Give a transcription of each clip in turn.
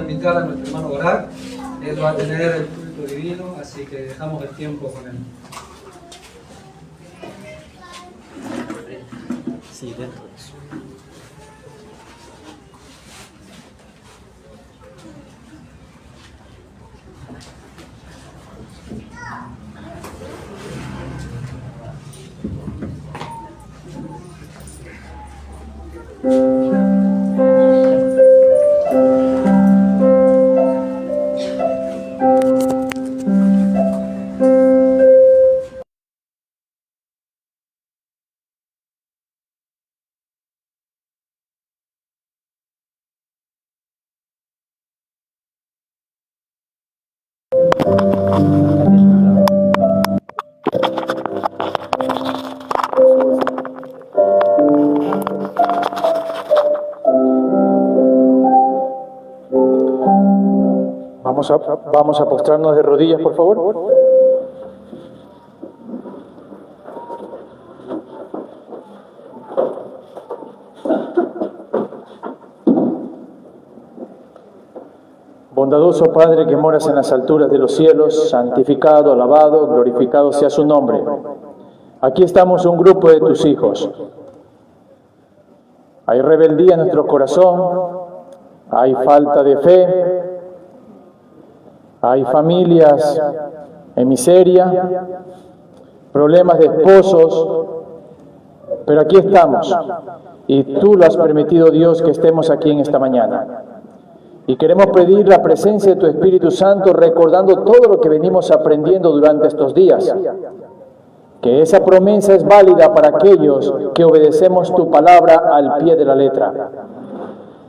invitar a nuestro hermano a orar. Él va a tener el culto divino, así que dejamos el tiempo con él. Sí, dentro de eso. Vamos a postrarnos de rodillas, por favor. Bondadoso Padre que moras en las alturas de los cielos, santificado, alabado, glorificado sea su nombre. Aquí estamos un grupo de tus hijos. Hay rebeldía en nuestro corazón, hay falta de fe, hay familias en miseria, problemas de esposos, pero aquí estamos y tú lo has permitido, Dios, que estemos aquí en esta mañana. Y queremos pedir la presencia de tu Espíritu Santo, recordando todo lo que venimos aprendiendo durante estos días. Que esa promesa es válida para aquellos que obedecemos tu palabra al pie de la letra.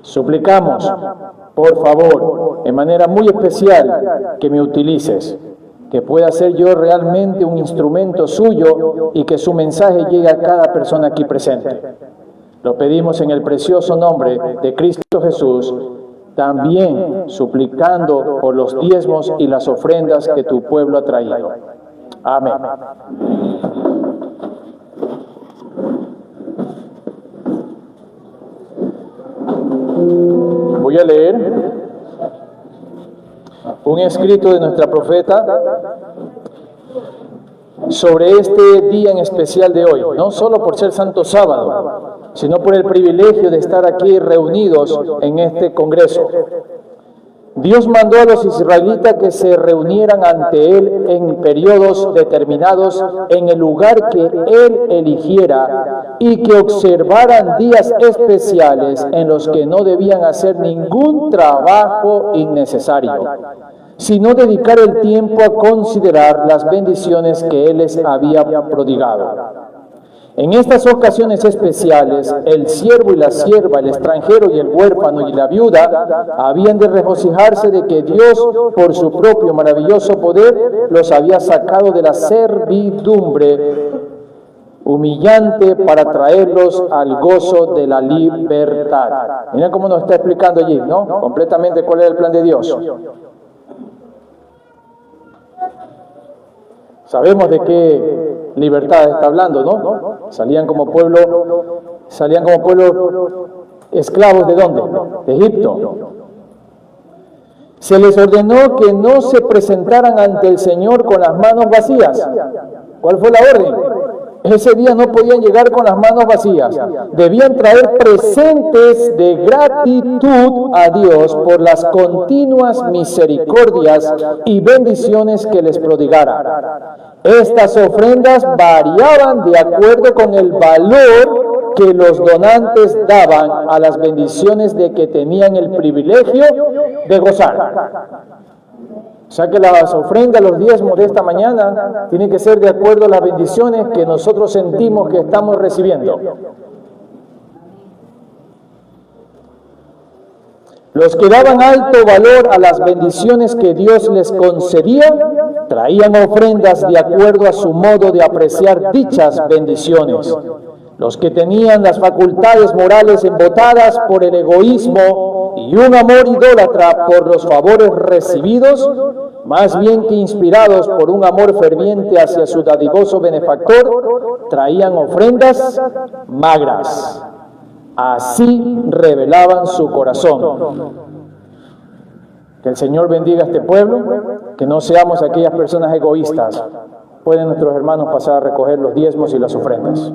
Suplicamos, por favor, de manera muy especial, que me utilices, que pueda ser yo realmente un instrumento suyo y que su mensaje llegue a cada persona aquí presente. Lo pedimos en el precioso nombre de Cristo Jesús, también suplicando por los diezmos y las ofrendas que tu pueblo ha traído. Amén. Voy a leer un escrito de nuestra profeta sobre este día en especial de hoy, no solo por ser Santo Sábado, sino por el privilegio de estar aquí reunidos en este congreso. Dios mandó a los israelitas que se reunieran ante Él en periodos determinados en el lugar que Él eligiera y que observaran días especiales en los que no debían hacer ningún trabajo innecesario, sino dedicar el tiempo a considerar las bendiciones que Él les había prodigado. En estas ocasiones especiales, el siervo y la sierva, el extranjero y el huérfano y la viuda habían de regocijarse de que Dios, por su propio maravilloso poder, los había sacado de la servidumbre humillante para traerlos al gozo de la libertad. Mira cómo nos está explicando allí, ¿no? Completamente cuál era el plan de Dios. Sabemos de qué libertad está hablando, ¿no? Salían como pueblo esclavos ¿de dónde? De Egipto. Se les ordenó que no se presentaran ante el Señor con las manos vacías. ¿Cuál fue la orden? Ese día no podían llegar con las manos vacías. Debían traer presentes de gratitud a Dios por las continuas misericordias y bendiciones que les prodigara. Estas ofrendas variaban de acuerdo con el valor que los donantes daban a las bendiciones de que tenían el privilegio de gozar. O sea que las ofrendas, los diezmos de esta mañana tienen que ser de acuerdo a las bendiciones que nosotros sentimos que estamos recibiendo. Los que daban alto valor a las bendiciones que Dios les concedía, traían ofrendas de acuerdo a su modo de apreciar dichas bendiciones. Los que tenían las facultades morales embotadas por el egoísmo y un amor idólatra por los favores recibidos, más bien que inspirados por un amor ferviente hacia su dadivoso benefactor, traían ofrendas magras. Así revelaban su corazón. Que el Señor bendiga a este pueblo, que no seamos aquellas personas egoístas. Pueden nuestros hermanos pasar a recoger los diezmos y las ofrendas.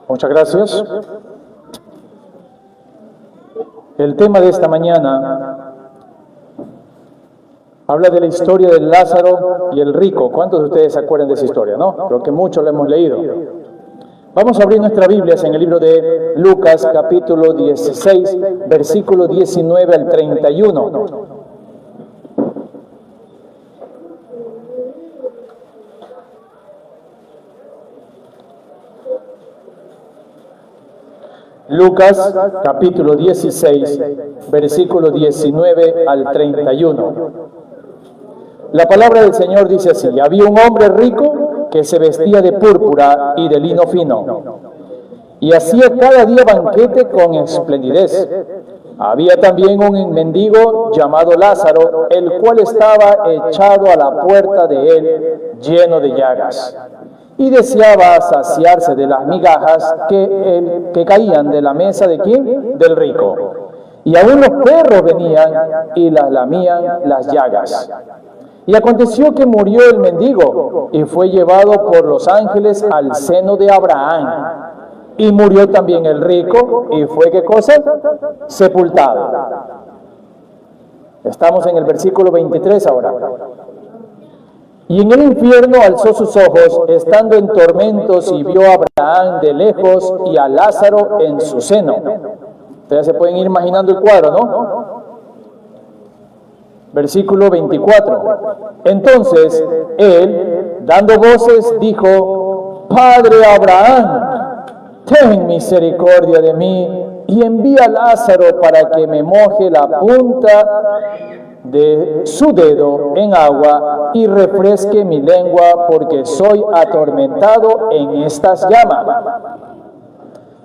Muchas gracias. El tema de esta mañana habla de la historia del Lázaro y el rico. ¿Cuántos de ustedes se acuerdan de esa historia, no? Creo que muchos lo hemos leído. Vamos a abrir nuestras Biblias en el libro de Lucas, capítulo 16, versículo 19 al 31. Lucas, capítulo 16, versículo 19 al 31. La palabra del Señor dice así: había un hombre rico que se vestía de púrpura y de lino fino, y hacía cada día banquete con esplendidez. Había también un mendigo llamado Lázaro, el cual estaba echado a la puerta de él, lleno de llagas, y deseaba saciarse de las migajas que caían de la mesa de ¿quién? Del rico. Y aún los perros venían y las lamían las llagas. Y aconteció que murió el mendigo y fue llevado por los ángeles al seno de Abraham. Y murió también el rico y fue, ¿qué cosa? Sepultado. Estamos en el versículo 23 ahora. Y en el infierno alzó sus ojos, estando en tormentos, y vio a Abraham de lejos y a Lázaro en su seno. Ustedes se pueden ir imaginando el cuadro, ¿no? Versículo 24. Entonces él, dando voces, dijo: Padre Abraham, ten misericordia de mí y envía a Lázaro para que me moje la punta de su dedo en agua y refresque mi lengua, porque soy atormentado en estas llamas.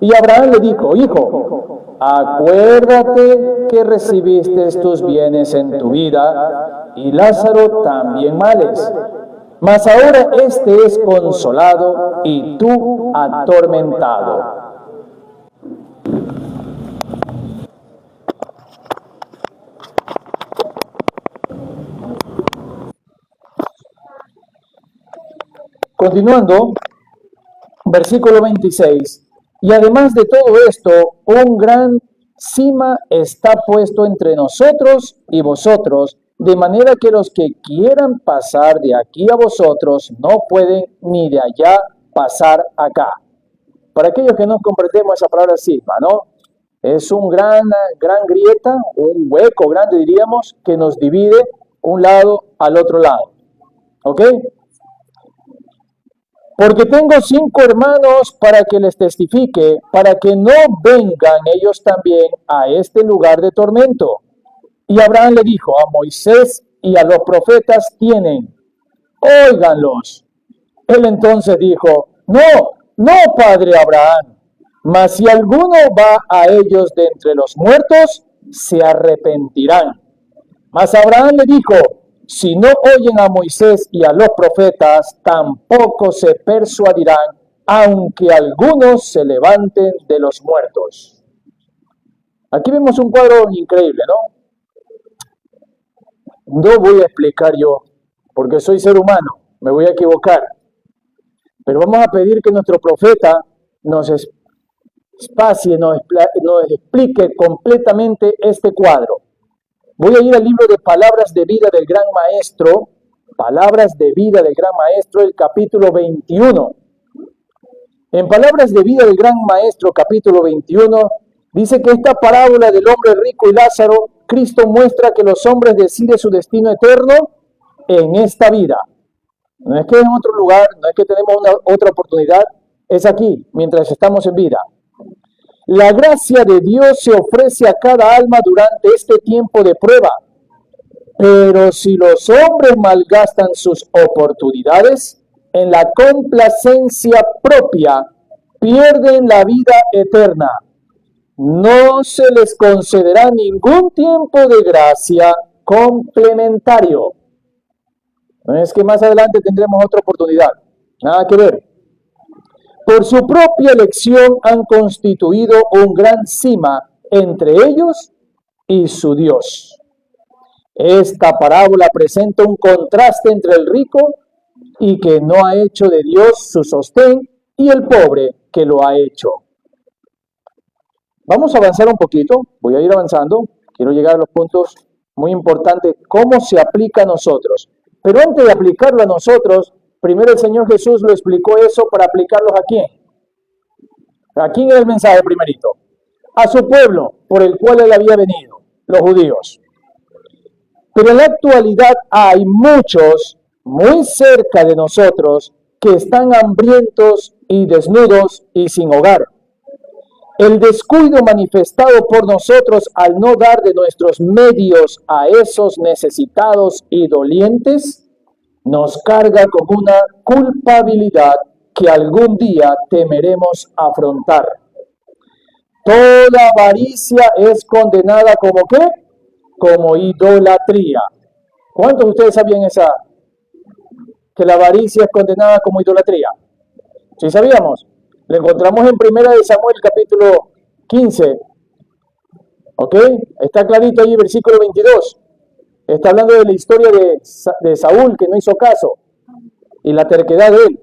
Y Abraham le dijo: Hijo, acuérdate que recibiste tus bienes en tu vida, y Lázaro también males. Mas ahora este es consolado y tú atormentado. Continuando, versículo 26. Y además de todo esto, un gran cima está puesto entre nosotros y vosotros, de manera que los que quieran pasar de aquí a vosotros no pueden ni de allá pasar acá. Para aquellos que no comprendemos esa palabra cisma, ¿no? Es un gran grieta, un hueco grande diríamos, que nos divide un lado al otro lado. ¿Ok? Porque tengo 5 hermanos para que les testifique, para que no vengan ellos también a este lugar de tormento. Y Abraham le dijo: a Moisés y a los profetas tienen, óiganlos. Él entonces dijo: no, padre Abraham, mas si alguno va a ellos de entre los muertos, se arrepentirán. Mas Abraham le dijo: si no oyen a Moisés y a los profetas, tampoco se persuadirán, aunque algunos se levanten de los muertos. Aquí vemos un cuadro increíble, ¿no? No voy a explicar yo, porque soy ser humano, me voy a equivocar. Pero vamos a pedir que nuestro profeta nos espacie, nos explique completamente este cuadro. Voy a ir al libro de Palabras de Vida del Gran Maestro, Palabras de Vida del Gran Maestro, el capítulo 21. En Palabras de Vida del Gran Maestro, capítulo 21, dice que esta parábola del hombre rico y Lázaro, Cristo muestra que los hombres deciden su destino eterno en esta vida. No es que en otro lugar, no es que tenemos otra oportunidad, es aquí, mientras estamos en vida. La gracia de Dios se ofrece a cada alma durante este tiempo de prueba. Pero si los hombres malgastan sus oportunidades en la complacencia propia, pierden la vida eterna. No se les concederá ningún tiempo de gracia complementario. No es que más adelante tendremos otra oportunidad. Nada que ver. Por su propia elección han constituido un gran cima entre ellos y su Dios. Esta parábola presenta un contraste entre el rico y que no ha hecho de Dios su sostén y el pobre que lo ha hecho. Vamos a avanzar un poquito, voy a ir avanzando, quiero llegar a los puntos muy importantes, cómo se aplica a nosotros. Pero antes de aplicarlo a nosotros, primero el Señor Jesús lo explicó eso para aplicarlos ¿a quién? ¿A quién era el mensaje primerito? A su pueblo, por el cual él había venido, los judíos. Pero en la actualidad hay muchos muy cerca de nosotros que están hambrientos y desnudos y sin hogar. El descuido manifestado por nosotros al no dar de nuestros medios a esos necesitados y dolientes nos carga con una culpabilidad que algún día temeremos afrontar. Toda avaricia es condenada como ¿qué? Como idolatría. ¿Cuántos de ustedes sabían que la avaricia es condenada como idolatría? ¿Sí sabíamos? Lo encontramos en 1 de Samuel capítulo 15. ¿Ok? Está clarito ahí, versículo 22. Está hablando de la historia de Saúl, que no hizo caso, y la terquedad de él.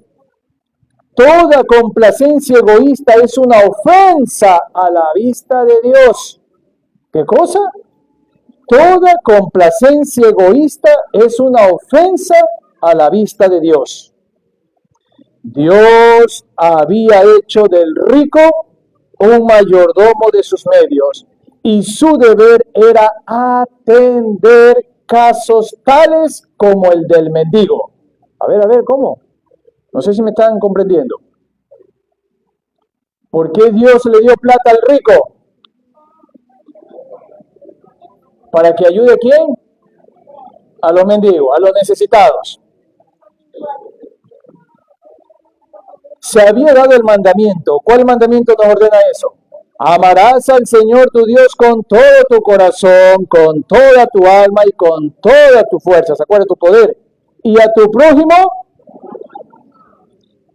Toda complacencia egoísta es una ofensa a la vista de Dios. ¿Qué cosa? Toda complacencia egoísta es una ofensa a la vista de Dios. Dios había hecho del rico un mayordomo de sus medios y su deber era atender casos tales como el del mendigo. A ver, ¿cómo? No sé si me están comprendiendo. ¿Por qué Dios le dio plata al rico? ¿Para que ayude a quién? A los mendigos, a los necesitados. Se había dado el mandamiento. ¿Cuál mandamiento nos ordena eso? Amarás al Señor tu Dios con todo tu corazón, con toda tu alma y con toda tu fuerza. ¿Se acuerda tu poder? Y a tu prójimo.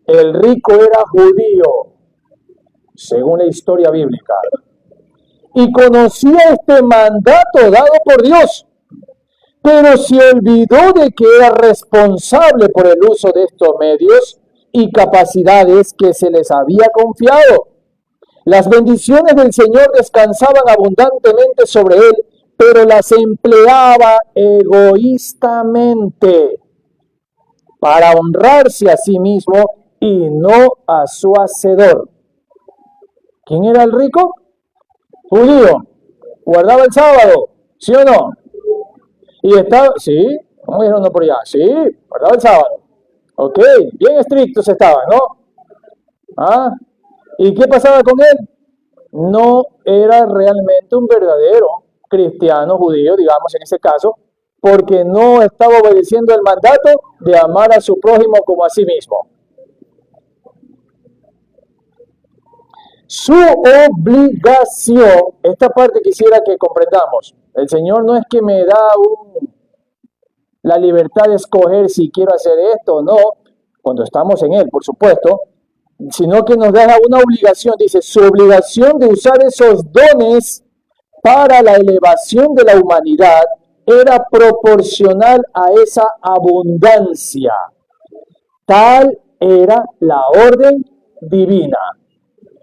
El rico era judío, según la historia bíblica, y conocía este mandato dado por Dios, pero se olvidó de que era responsable por el uso de estos medios y capacidades que se les había confiado. Las bendiciones del Señor descansaban abundantemente sobre él, pero las empleaba egoístamente para honrarse a sí mismo y no a su hacedor. ¿Quién era el rico? Judío. Guardaba el sábado, ¿sí o no? Y estaba, sí, ¿cómo dijeron no por allá? Sí, guardaba el sábado. Ok, bien estrictos estaban, ¿no? ¿Ah? ¿Y qué pasaba con él? No era realmente un verdadero cristiano judío, digamos en ese caso, porque no estaba obedeciendo el mandato de amar a su prójimo como a sí mismo. Su obligación, esta parte quisiera que comprendamos. El Señor no es que me da la libertad de escoger si quiero hacer esto o no, cuando estamos en Él, por supuesto, sino que nos da una obligación, dice, su obligación de usar esos dones para la elevación de la humanidad era proporcional a esa abundancia. Tal era la orden divina.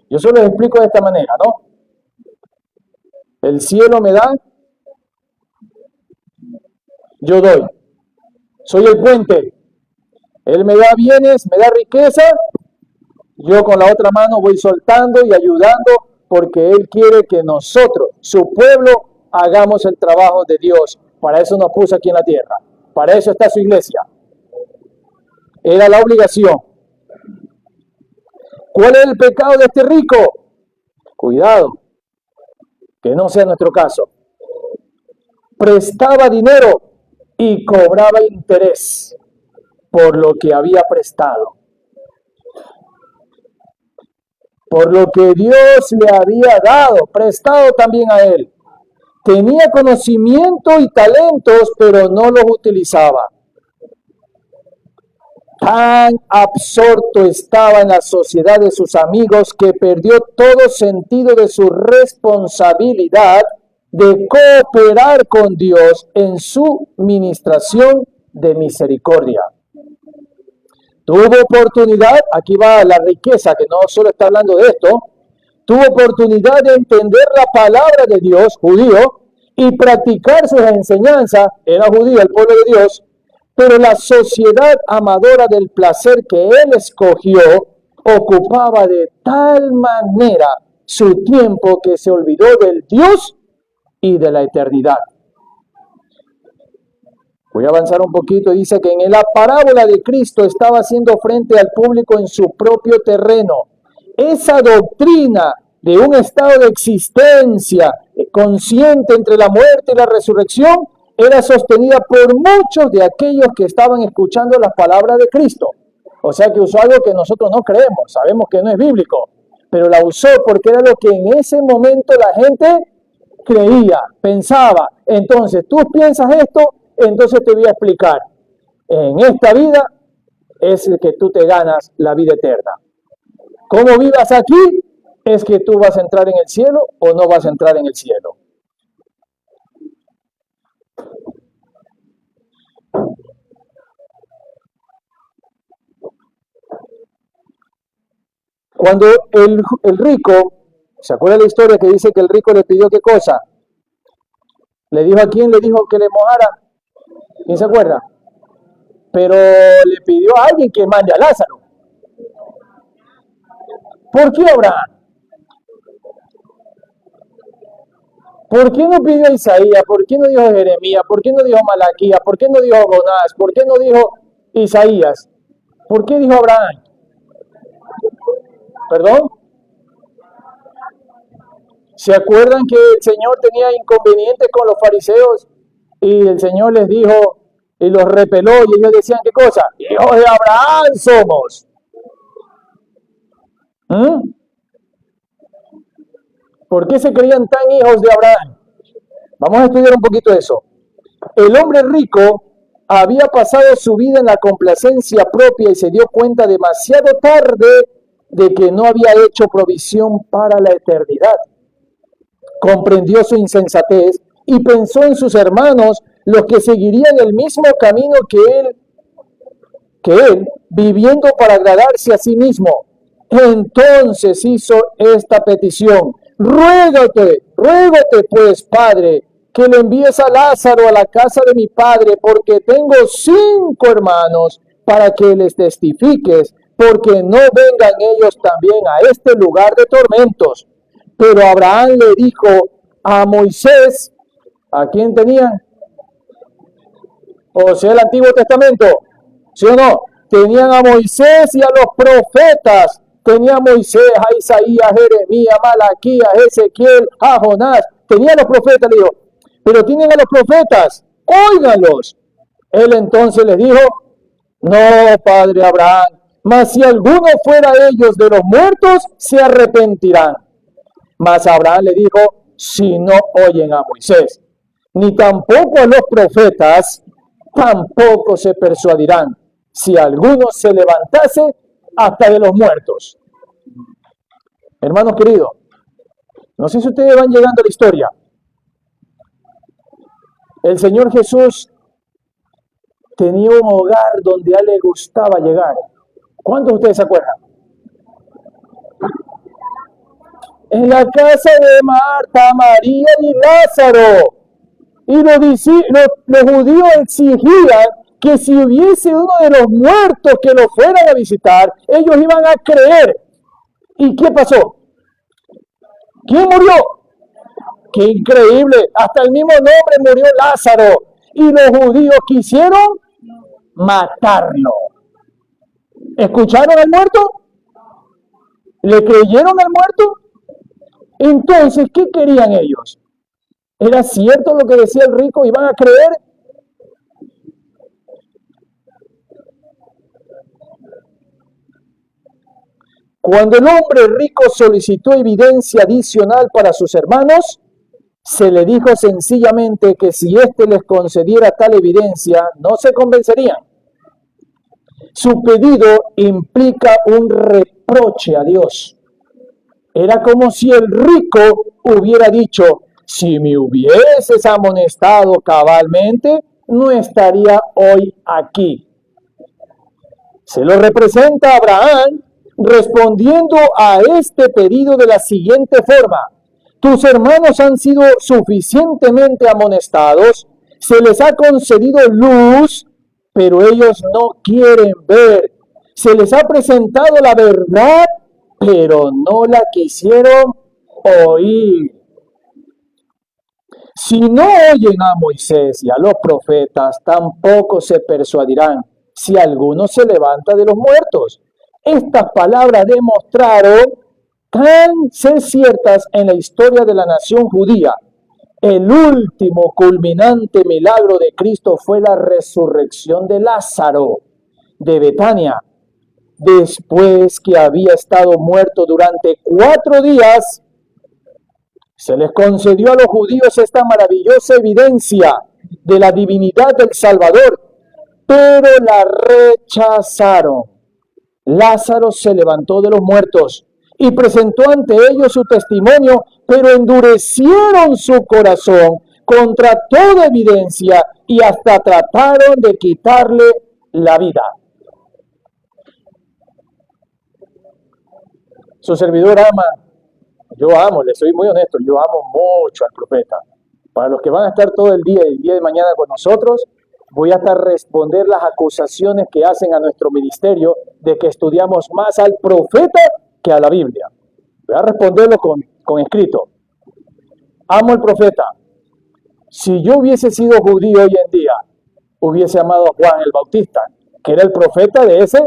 Yo se lo explico de esta manera, ¿no? El cielo me da, yo doy. Soy el puente. Él me da bienes, me da riqueza. Yo con la otra mano voy soltando y ayudando porque Él quiere que nosotros, su pueblo, hagamos el trabajo de Dios. Para eso nos puso aquí en la tierra. Para eso está su iglesia. Era la obligación. ¿Cuál es el pecado de este rico? Cuidado, que no sea nuestro caso. Prestaba dinero y cobraba interés por lo que había prestado. Por lo que Dios le había dado, prestado también a él. Tenía conocimiento y talentos, pero no los utilizaba. Tan absorto estaba en la sociedad de sus amigos que perdió todo sentido de su responsabilidad de cooperar con Dios en su ministración de misericordia. Tuvo oportunidad, aquí va la riqueza, que no solo está hablando de esto, tuvo oportunidad de entender la palabra de Dios, judío, y practicar sus enseñanzas, era judío el pueblo de Dios, pero la sociedad amadora del placer que él escogió ocupaba de tal manera su tiempo que se olvidó del Dios y de la eternidad. Voy a avanzar un poquito. Dice que en la parábola de Cristo estaba haciendo frente al público en su propio terreno. Esa doctrina de un estado de existencia consciente entre la muerte y la resurrección era sostenida por muchos de aquellos que estaban escuchando las palabras de Cristo. O sea que usó algo que nosotros no creemos, sabemos que no es bíblico, pero la usó porque era lo que en ese momento la gente creía, pensaba. Entonces, tú piensas esto, entonces te voy a explicar. En esta vida es el que tú te ganas la vida eterna. ¿Cómo vivas aquí? Es que tú vas a entrar en el cielo o no vas a entrar en el cielo. Cuando el rico, ¿se acuerda la historia que dice que el rico le pidió qué cosa? ¿Le dijo a quién? Le dijo que le mojara. ¿Quién se acuerda? Pero le pidió a alguien que mande a Lázaro. ¿Por qué Abraham? ¿Por qué no pidió a Isaías? ¿Por qué no dijo Jeremías? ¿Por qué no dijo Malaquías? ¿Por qué no dijo Jonás? ¿Por qué no dijo Isaías? ¿Por qué dijo Abraham? ¿Perdón? ¿Se acuerdan que el Señor tenía inconvenientes con los fariseos? Y el Señor les dijo y los repeló y ellos decían, ¿qué cosa? Hijos de Abraham somos. ¿Por qué se creían tan hijos de Abraham? Vamos a estudiar un poquito eso. El hombre rico había pasado su vida en la complacencia propia y se dio cuenta demasiado tarde de que no había hecho provisión para la eternidad. Comprendió su insensatez y pensó en sus hermanos, los que seguirían el mismo camino que él, viviendo para agradarse a sí mismo. Entonces hizo esta petición: ruégate pues, Padre, que le envíes a Lázaro a la casa de mi padre, porque tengo 5 hermanos, para que les testifiques, porque no vengan ellos también a este lugar de tormentos. Pero Abraham le dijo a Moisés, ¿a quién tenían? O sea, el Antiguo Testamento, ¿sí o no? Tenían a Moisés y a los profetas. Tenía a Moisés, a Isaías, a Jeremías, a Malaquías, a Ezequiel, a Jonás. Tenía a los profetas, le dijo, pero tienen a los profetas, óiganlos. Él entonces les dijo, no, padre Abraham, mas si alguno fuera ellos de los muertos, se arrepentirán. Mas Abraham le dijo, si no oyen a Moisés, ni tampoco a los profetas, tampoco se persuadirán, si alguno se levantase hasta de los muertos. Hermanos queridos, no sé si ustedes van llegando a la historia. El Señor Jesús tenía un hogar donde a él le gustaba llegar. ¿Cuántos de ustedes se acuerdan? En la casa de Marta, María y Lázaro. Y los judíos exigían que si hubiese uno de los muertos que lo fueran a visitar, ellos iban a creer. ¿Y qué pasó? ¿Quién murió? ¡Qué increíble! Hasta el mismo nombre murió Lázaro. Y los judíos quisieron matarlo. ¿Escucharon al muerto? ¿Le creyeron al muerto? Entonces, ¿qué querían ellos? ¿Era cierto lo que decía el rico? ¿Iban a creer? Cuando el hombre rico solicitó evidencia adicional para sus hermanos, se le dijo sencillamente que si éste les concediera tal evidencia, no se convencerían. Su pedido implica un reproche a Dios. Era como si el rico hubiera dicho, si me hubieses amonestado cabalmente, no estaría hoy aquí. Se lo representa Abraham respondiendo a este pedido de la siguiente forma: tus hermanos han sido suficientemente amonestados, se les ha concedido luz, pero ellos no quieren ver. Se les ha presentado la verdad, pero no la quisieron oír. Si no oyen a Moisés y a los profetas, tampoco se persuadirán si alguno se levanta de los muertos. Estas palabras demostraron ser ciertas en la historia de la nación judía. El último culminante milagro de Cristo fue la resurrección de Lázaro de Betania. Después que había estado muerto durante 4 días, se les concedió a los judíos esta maravillosa evidencia de la divinidad del Salvador, pero la rechazaron. Lázaro se levantó de los muertos y presentó ante ellos su testimonio, pero endurecieron su corazón contra toda evidencia y hasta trataron de quitarle la vida. Su servidor ama, yo amo, le soy muy honesto, yo amo mucho al profeta. Para los que van a estar todo el día de mañana con nosotros, voy a estar responder las acusaciones que hacen a nuestro ministerio de que estudiamos más al profeta que a la Biblia. Voy a responderlo con escrito. Amo al profeta. Si yo hubiese sido judío hoy en día, hubiese amado a Juan el Bautista, que era el profeta de ese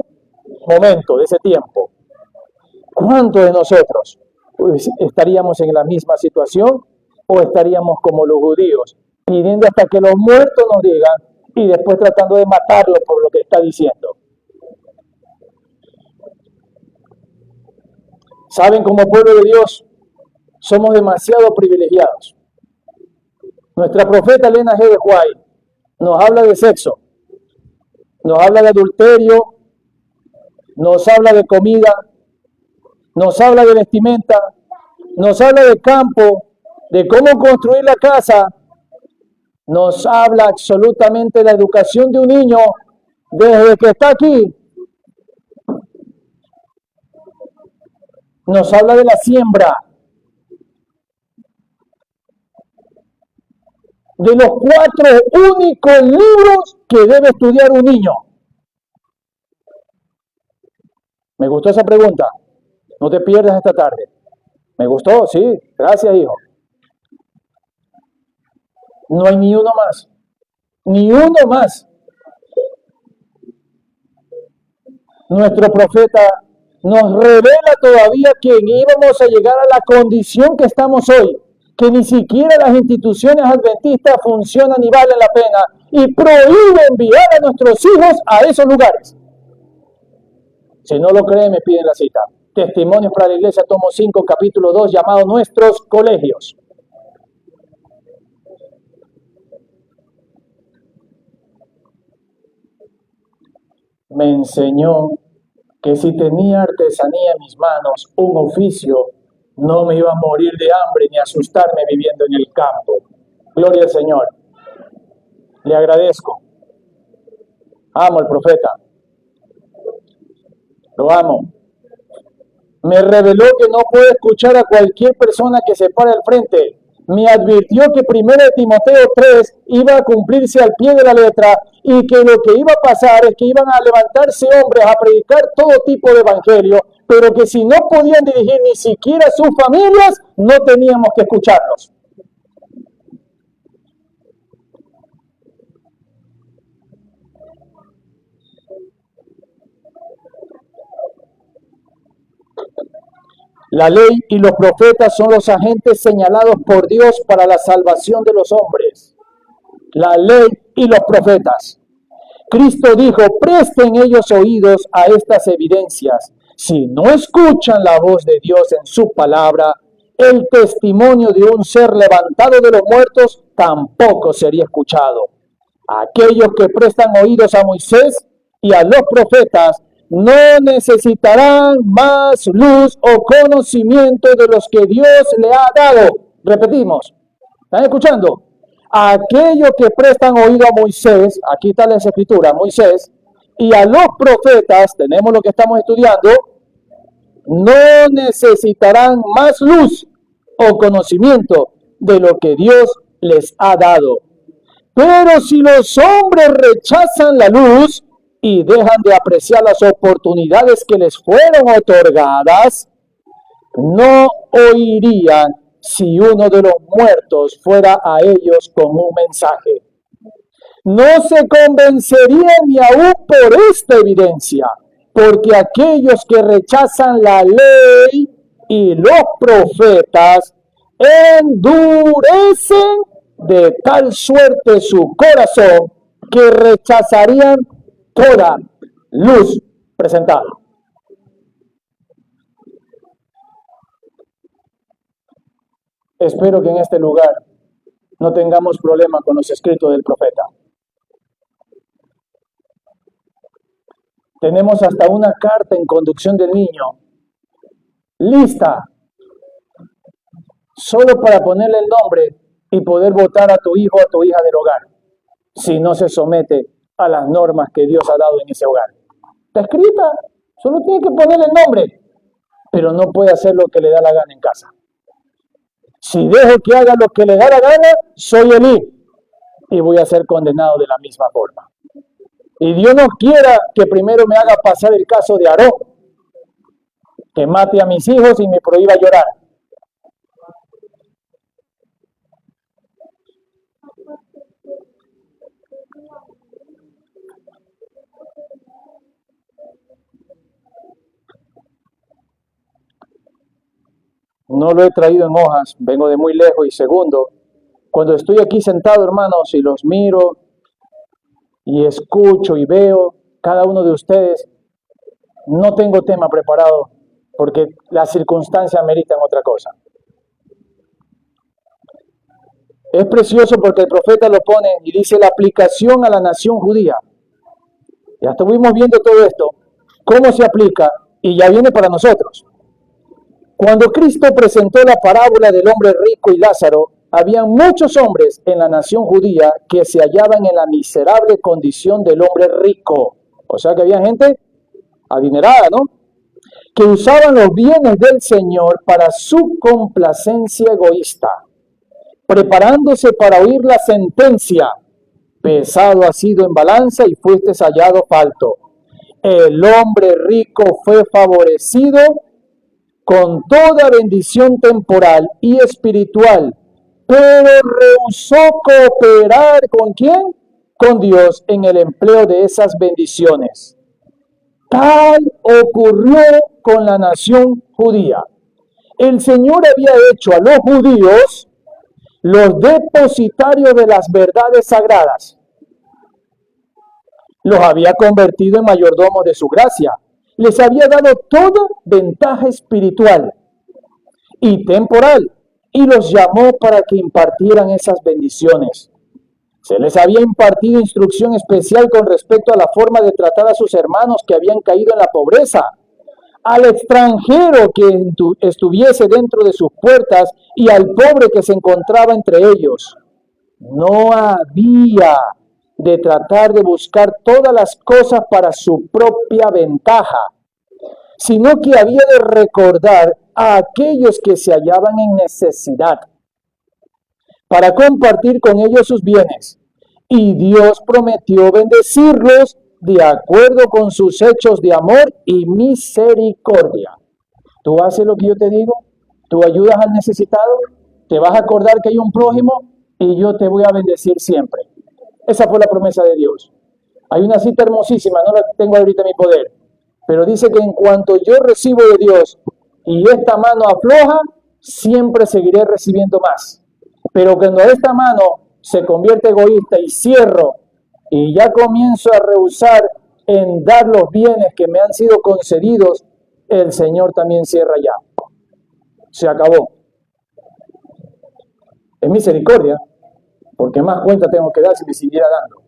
momento, de ese tiempo. ¿Cuántos de nosotros estaríamos en la misma situación o estaríamos como los judíos, pidiendo hasta que los muertos nos digan y después tratando de matarlo por lo que está diciendo? Saben, como pueblo de Dios, somos demasiado privilegiados. Nuestra profeta Elena G. de White nos habla de sexo, nos habla de adulterio, nos habla de comida, nos habla de vestimenta, nos habla de campo, de cómo construir la casa, nos habla absolutamente de la educación de un niño desde que está aquí. Nos habla de la siembra, de los 4 únicos libros que debe estudiar un niño. Me gustó esa pregunta. No te pierdas esta tarde. ¿Me gustó? Sí. Gracias, hijo. No hay ni uno más. Ni uno más. Nuestro profeta nos revela todavía que íbamos a llegar a la condición que estamos hoy, que ni siquiera las instituciones adventistas funcionan ni valen la pena y prohíbe enviar a nuestros hijos a esos lugares. Si no lo creen, me piden la cita. Testimonios para la Iglesia, tomo 5, capítulo 2, llamado Nuestros Colegios. Me enseñó que si tenía artesanía en mis manos, un oficio, no me iba a morir de hambre ni a asustarme viviendo en el campo. Gloria al Señor. Le agradezco. Amo al profeta. Lo amo. Me reveló que no puedo escuchar a cualquier persona que se pare al frente. Me advirtió que 1 Timoteo 3 iba a cumplirse al pie de la letra y que lo que iba a pasar es que iban a levantarse hombres a predicar todo tipo de evangelio, pero que si no podían dirigir ni siquiera sus familias, no teníamos que escucharlos. La ley y los profetas son los agentes señalados por Dios para la salvación de los hombres. La ley y los profetas. Cristo dijo, presten ellos oídos a estas evidencias. Si no escuchan la voz de Dios en su palabra, el testimonio de un ser levantado de los muertos tampoco sería escuchado. Aquellos que prestan oídos a Moisés y a los profetas no necesitarán más luz o conocimiento de los que Dios le ha dado. Repetimos, ¿están escuchando? Aquellos que prestan oído a Moisés, aquí está la escritura, Moisés, y a los profetas, tenemos lo que estamos estudiando, no necesitarán más luz o conocimiento de lo que Dios les ha dado. Pero si los hombres rechazan la luz y dejan de apreciar las oportunidades que les fueron otorgadas, no oirían si uno de los muertos fuera a ellos con un mensaje. No se convencerían ni aún por esta evidencia, porque aquellos que rechazan la ley y los profetas endurecen de tal suerte su corazón que rechazarían toda luz presentada. Espero que en este lugar no tengamos problema con los escritos del profeta. Tenemos hasta una carta en conducción del niño, lista, solo para ponerle el nombre y poder votar a tu hijo o a tu hija del hogar, si no se somete a las normas que Dios ha dado en ese hogar. Está escrita, solo tiene que ponerle el nombre. pero no puede hacer lo que le da la gana en casa. Si dejo que haga lo que le da la gana, soy Elí y voy a ser condenado de la misma forma. Y Dios no quiera que primero me haga pasar el caso de Aarón, que mate a mis hijos y me prohíba llorar. No lo he traído en hojas, vengo de muy lejos. Y segundo, cuando estoy aquí sentado, hermanos, y los miro y escucho y veo cada uno de ustedes, no tengo tema preparado porque las circunstancias meritan otra cosa. Es precioso porque el profeta lo pone y dice la aplicación a la nación judía. Ya estuvimos viendo todo esto, cómo se aplica y ya viene para nosotros. Cuando Cristo presentó la parábola del hombre rico y Lázaro, había muchos hombres en la nación judía que se hallaban en la miserable condición del hombre rico. O sea que había gente adinerada, ¿no? Que usaban los bienes del Señor para su complacencia egoísta, preparándose para oír la sentencia. Pesado ha sido en balanza y fuiste hallado falto. El hombre rico fue favorecido con toda bendición temporal y espiritual, pero rehusó cooperar ¿con quién? Con Dios en el empleo de esas bendiciones. Tal ocurrió con la nación judía. El Señor había hecho a los judíos los depositarios de las verdades sagradas. Los había convertido en mayordomos de su gracia. Les había dado toda ventaja espiritual y temporal y los llamó para que impartieran esas bendiciones. Se les había impartido instrucción especial con respecto a la forma de tratar a sus hermanos que habían caído en la pobreza, al extranjero que estuviese dentro de sus puertas y al pobre que se encontraba entre ellos. No había de tratar de buscar todas las cosas para su propia ventaja, sino que había de recordar a aquellos que se hallaban en necesidad, para compartir con ellos sus bienes. Y Dios prometió bendecirlos de acuerdo con sus hechos de amor y misericordia. Tú haces lo que yo te digo, tú ayudas al necesitado, te vas a acordar que hay un prójimo y yo te voy a bendecir siempre. Esa fue la promesa de Dios. Hay una cita hermosísima, no la tengo ahorita en mi poder, pero dice que en cuanto yo recibo de Dios y esta mano afloja, siempre seguiré recibiendo más. Pero cuando esta mano se convierte egoísta y cierro y ya comienzo a rehusar en dar los bienes que me han sido concedidos, el Señor también cierra ya. Se acabó. Es misericordia, porque más cuenta tengo que dar si me siguiera dando.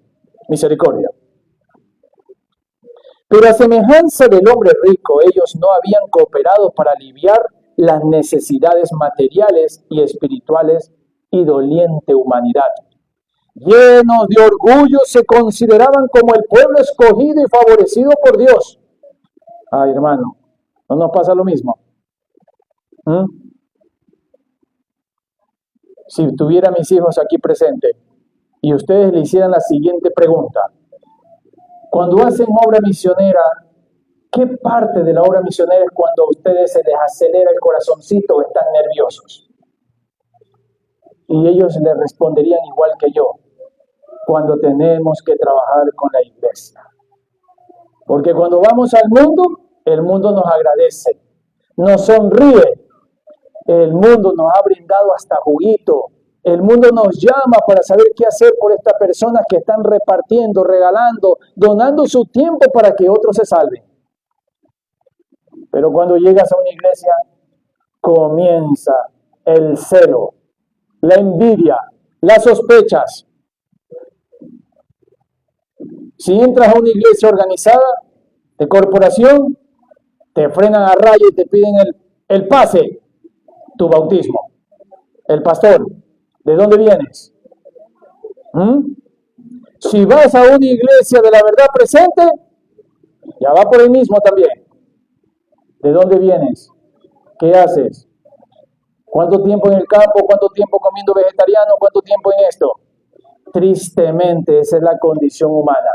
Misericordia. Pero a semejanza del hombre rico, ellos no habían cooperado para aliviar las necesidades materiales y espirituales y doliente humanidad. Llenos de orgullo, se consideraban como el pueblo escogido y favorecido por Dios. Ay, hermano, ¿no nos pasa lo mismo? Si tuviera mis hijos aquí presentes y ustedes le hicieran la siguiente pregunta: cuando hacen obra misionera, ¿qué parte de la obra misionera es cuando a ustedes se les acelera el corazoncito o están nerviosos? Y ellos le responderían igual que yo: cuando tenemos que trabajar con la iglesia. Porque cuando vamos al mundo, el mundo nos agradece, nos sonríe, el mundo nos ha brindado hasta juguito, el mundo nos llama para saber qué hacer por estas personas que están repartiendo, regalando, donando su tiempo para que otros se salven. Pero cuando llegas a una iglesia, comienza el celo, la envidia, las sospechas. Si entras a una iglesia organizada, de corporación, te frenan a raya y te piden el pase, tu bautismo. El pastor, ¿de dónde vienes? Si vas a una iglesia de la verdad presente, ya va por ahí mismo también. ¿De dónde vienes? ¿Qué haces? ¿Cuánto tiempo en el campo? ¿Cuánto tiempo comiendo vegetariano? ¿Cuánto tiempo en esto? Tristemente, esa es la condición humana.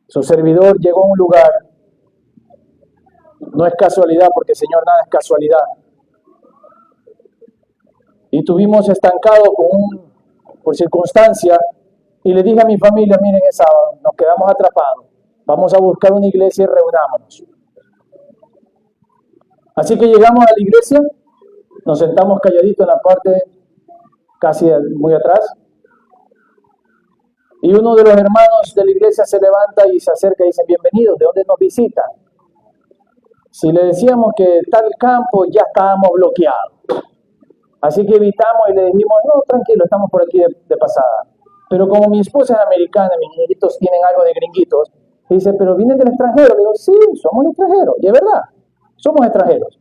Su servidor llegó a un lugar, no es casualidad, porque Señor, nada es casualidad. Y tuvimos estancado por circunstancia, y le dije a mi familia, miren, es sábado, nos quedamos atrapados, vamos a buscar una iglesia y reunámonos. Así que llegamos a la iglesia, nos sentamos calladitos en la parte casi muy atrás, y uno de los hermanos de la iglesia se levanta y se acerca y dice, bienvenidos, ¿de dónde nos visitan? Si le decíamos que tal campo, ya estábamos bloqueados. Así que evitamos y le dijimos, no, tranquilo, estamos por aquí de pasada. Pero como mi esposa es americana, mis niñitos tienen algo de gringuitos, dice, pero vienen del extranjero. Le digo, sí, somos extranjeros. Y es verdad, somos extranjeros.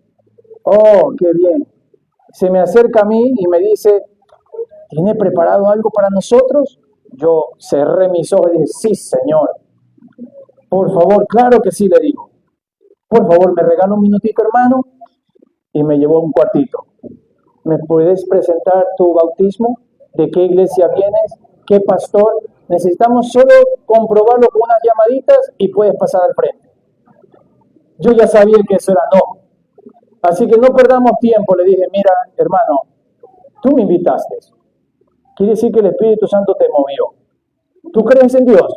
Oh, qué bien. Se me acerca a mí y me dice, ¿tiene preparado algo para nosotros? Yo cerré mis ojos y dije, sí, Señor. Por favor, claro que sí, le digo. Por favor, me regala un minutito, hermano. Y me llevó a un cuartito. ¿Me puedes presentar tu bautismo? ¿De qué iglesia vienes? ¿Qué pastor? Necesitamos solo comprobarlo con unas llamaditas y puedes pasar al frente. Yo ya sabía que eso era no. Así que no perdamos tiempo. Le dije, mira, hermano, tú me invitaste. Quiere decir que el Espíritu Santo te movió. ¿Tú crees en Dios?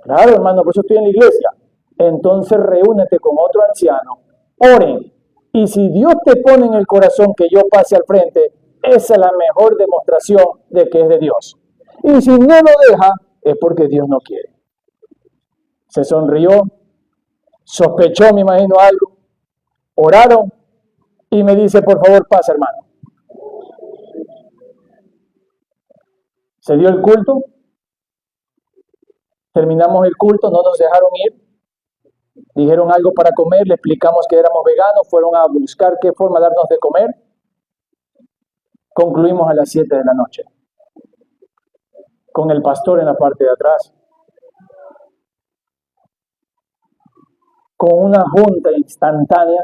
Claro, hermano, por eso estoy en la iglesia. Entonces reúnete con otro anciano, oren. Y si Dios te pone en el corazón que yo pase al frente, esa es la mejor demostración de que es de Dios. Y si no lo deja, es porque Dios no quiere. Se sonrió, sospechó, me imagino, algo, oraron y me dice, por favor, pasa, hermano. Se dio el culto, terminamos el culto, no nos dejaron ir. Dijeron algo para comer, le explicamos que éramos veganos, fueron a buscar qué forma darnos de comer. Concluimos a las 7 de la noche, con el pastor en la parte de atrás, con una junta instantánea.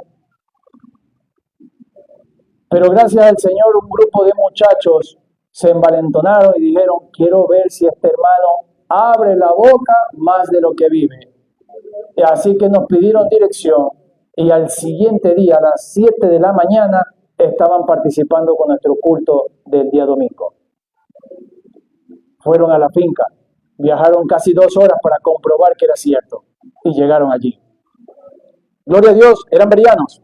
Pero gracias al Señor, un grupo de muchachos se envalentonaron y dijeron, quiero ver si este hermano abre la boca más de lo que vive. Así que nos pidieron dirección y al siguiente día, a las 7 de la mañana, estaban participando con nuestro culto del día domingo. Fueron a la finca, viajaron casi 2 horas para comprobar que era cierto y llegaron allí. Gloria a Dios, eran berianos.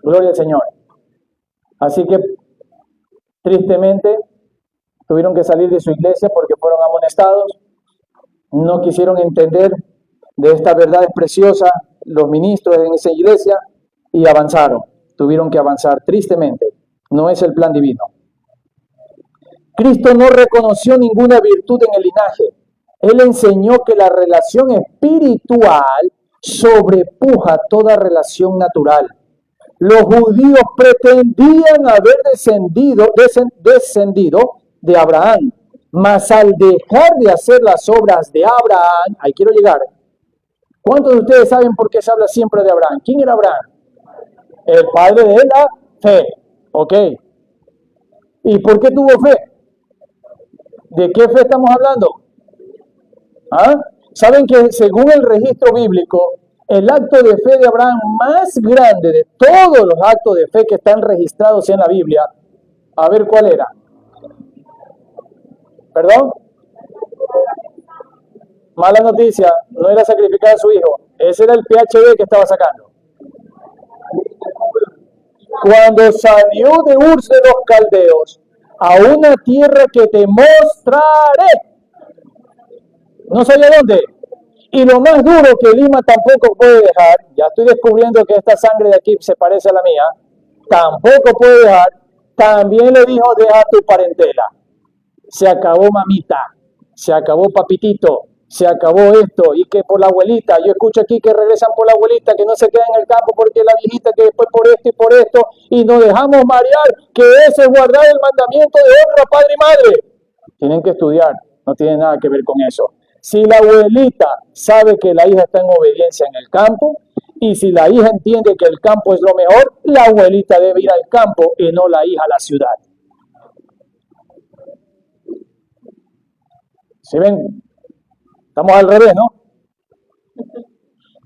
Gloria al Señor. Así que, tristemente, tuvieron que salir de su iglesia porque fueron amonestados. No quisieron entender de esta verdad preciosa los ministros en esa iglesia y avanzaron. Tuvieron que avanzar tristemente. No es el plan divino. Cristo no reconoció ninguna virtud en el linaje. Él enseñó que la relación espiritual sobrepuja toda relación natural. Los judíos pretendían haber descendido de Abraham, mas al dejar de hacer las obras de Abraham, ahí quiero llegar. ¿Cuántos de ustedes saben por qué se habla siempre de Abraham? ¿Quién era Abraham? El padre de la fe. Ok. ¿Y por qué tuvo fe? ¿De qué fe estamos hablando? ¿Ah? ¿Saben que según el registro bíblico, el acto de fe de Abraham más grande de todos los actos de fe que están registrados en la Biblia, a ver cuál era? ¿Perdón? Mala noticia, no era sacrificar a su hijo, ese era el PhD que estaba sacando. Cuando salió de Ur de los Caldeos a una tierra que te mostraré, no sabía dónde. Y lo más duro que Lima tampoco puede dejar, ya estoy descubriendo que esta sangre de aquí se parece a la mía, tampoco puede dejar, también le dijo, deja tu parentela. Se acabó mamita, se acabó papitito, se acabó esto, y que por la abuelita, yo escucho aquí que regresan por la abuelita, que no se queda en el campo porque la viejita, que después por esto, y nos dejamos marear, que eso es guardar el mandamiento de honra, padre y madre. Tienen que estudiar, no tiene nada que ver con eso. Si la abuelita sabe que la hija está en obediencia en el campo, Y si la hija entiende que el campo es lo mejor, la abuelita debe ir al campo y no la hija a la ciudad. ¿Sí ven? Estamos al revés, ¿no?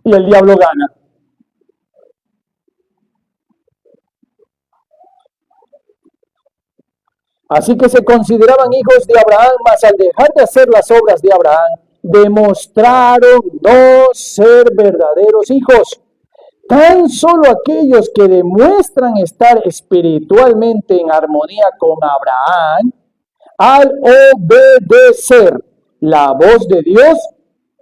Y el diablo gana. Así que se consideraban hijos de Abraham, mas al dejar de hacer las obras de Abraham, demostraron no ser verdaderos hijos. Tan solo aquellos que demuestran estar espiritualmente en armonía con Abraham, al obedecer la voz de Dios,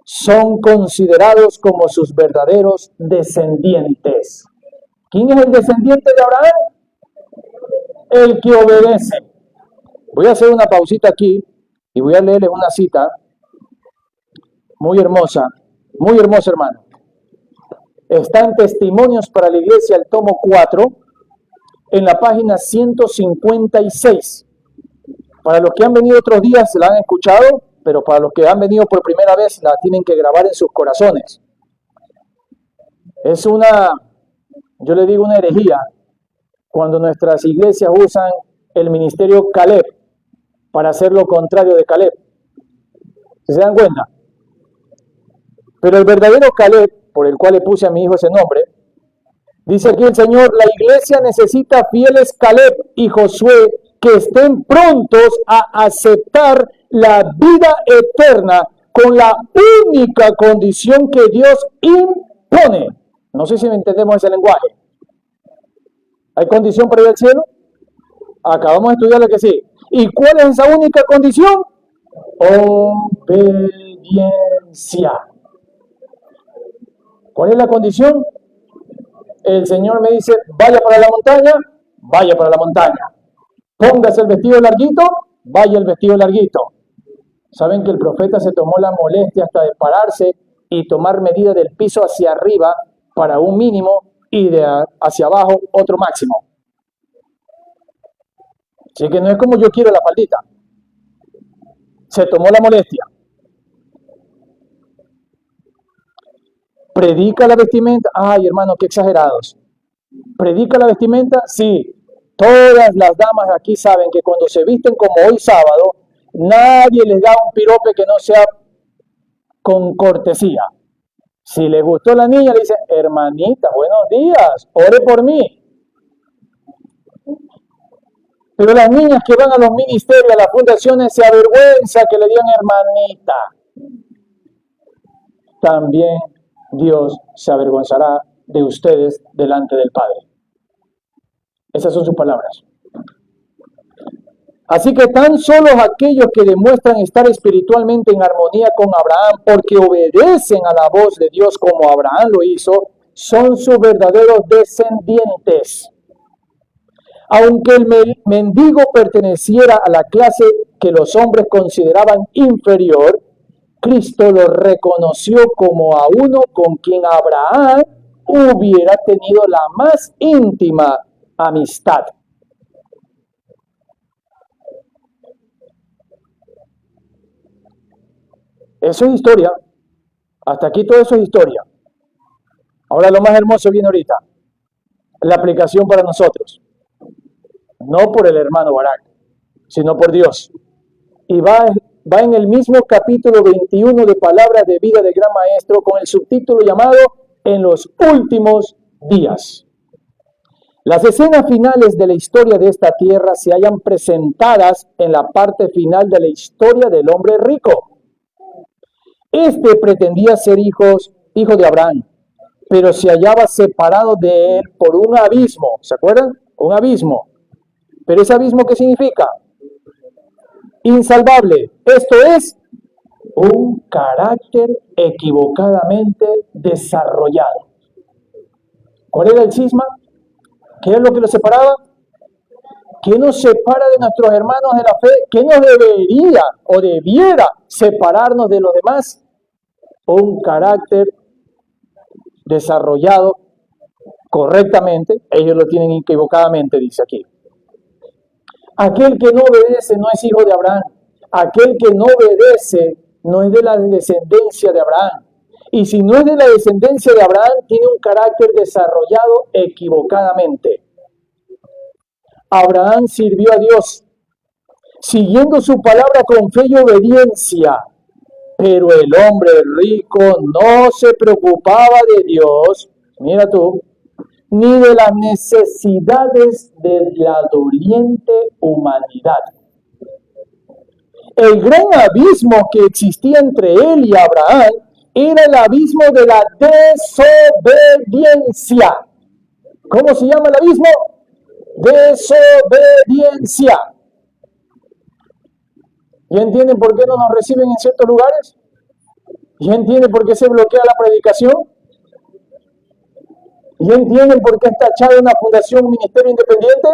son considerados como sus verdaderos descendientes. ¿Quién es el descendiente de Abraham? El que obedece. Voy a hacer una pausita aquí y voy a leerles una cita muy hermosa, hermano. Está en Testimonios para la Iglesia, el tomo 4, en la página 156. Para los que han venido otros días la han escuchado, pero para los que han venido por primera vez la tienen que grabar en sus corazones. Es yo le digo una herejía, cuando nuestras iglesias usan el ministerio Caleb para hacer lo contrario de Caleb. ¿Se dan cuenta? Pero el verdadero Caleb, por el cual le puse a mi hijo ese nombre, dice aquí el Señor: la iglesia necesita fieles Caleb y Josué que estén prontos a aceptar la vida eterna con la única condición que Dios impone. No sé si entendemos ese lenguaje. ¿Hay condición para ir al cielo? Acabamos de estudiarle que sí. ¿Y cuál es esa única condición? Obediencia. ¿Cuál es la condición? El Señor me dice: vaya para la montaña, vaya para la montaña. Póngase el vestido larguito, vaya el vestido larguito. Saben que el profeta se tomó la molestia hasta de pararse y tomar medida del piso hacia arriba para un mínimo y de hacia abajo otro máximo. Así que no es como yo quiero la faldita. Se tomó la molestia. ¿Predica la vestimenta? Ay, hermano, qué exagerados. ¿Predica la vestimenta? Sí. Todas las damas aquí saben que cuando se visten como hoy sábado, nadie les da un pirope que no sea con cortesía. Si les gustó la niña, le dice: hermanita, buenos días, ore por mí. Pero las niñas que van a los ministerios, a las fundaciones, se avergüenza que le digan hermanita. También Dios se avergonzará de ustedes delante del Padre. Esas son sus palabras. Así que tan solo aquellos que demuestran estar espiritualmente en armonía con Abraham, porque obedecen a la voz de Dios como Abraham lo hizo, son sus verdaderos descendientes. Aunque el mendigo perteneciera a la clase que los hombres consideraban inferior, Cristo lo reconoció como a uno con quien Abraham hubiera tenido la más íntima amistad. Eso es historia. Hasta aquí todo eso es historia. Ahora lo más hermoso viene ahorita. La aplicación para nosotros. No por el hermano Barak, sino por Dios. Y va en el mismo capítulo 21 de Palabras de Vida del Gran Maestro, con el subtítulo llamado En los últimos días. Las escenas finales de la historia de esta tierra se hallan presentadas en la parte final de la historia del hombre rico. Este pretendía ser hijo de Abraham, pero se hallaba separado de él por un abismo. ¿Se acuerdan? Un abismo. ¿Pero ese abismo qué significa? Insalvable. Esto es un carácter equivocadamente desarrollado. ¿Cuál era el cisma? ¿Qué es lo que los separaba? ¿Qué nos separa de nuestros hermanos de la fe? ¿Qué nos debería o debiera separarnos de los demás? Un carácter desarrollado correctamente. Ellos lo tienen equivocadamente, dice aquí. Aquel que no obedece no es hijo de Abraham. Aquel que no obedece no es de la descendencia de Abraham. Y si no es de la descendencia de Abraham, tiene un carácter desarrollado equivocadamente. Abraham sirvió a Dios, siguiendo su palabra con fe y obediencia. Pero el hombre rico no se preocupaba de Dios, mira tú, ni de las necesidades de la doliente humanidad. El gran abismo que existía entre él y Abraham era el abismo de la desobediencia. ¿Cómo se llama el abismo? Desobediencia. ¿Ya entienden por qué no nos reciben en ciertos lugares? ¿Ya entienden por qué se bloquea la predicación? ¿Ya entienden por qué está echada una fundación, un ministerio independiente?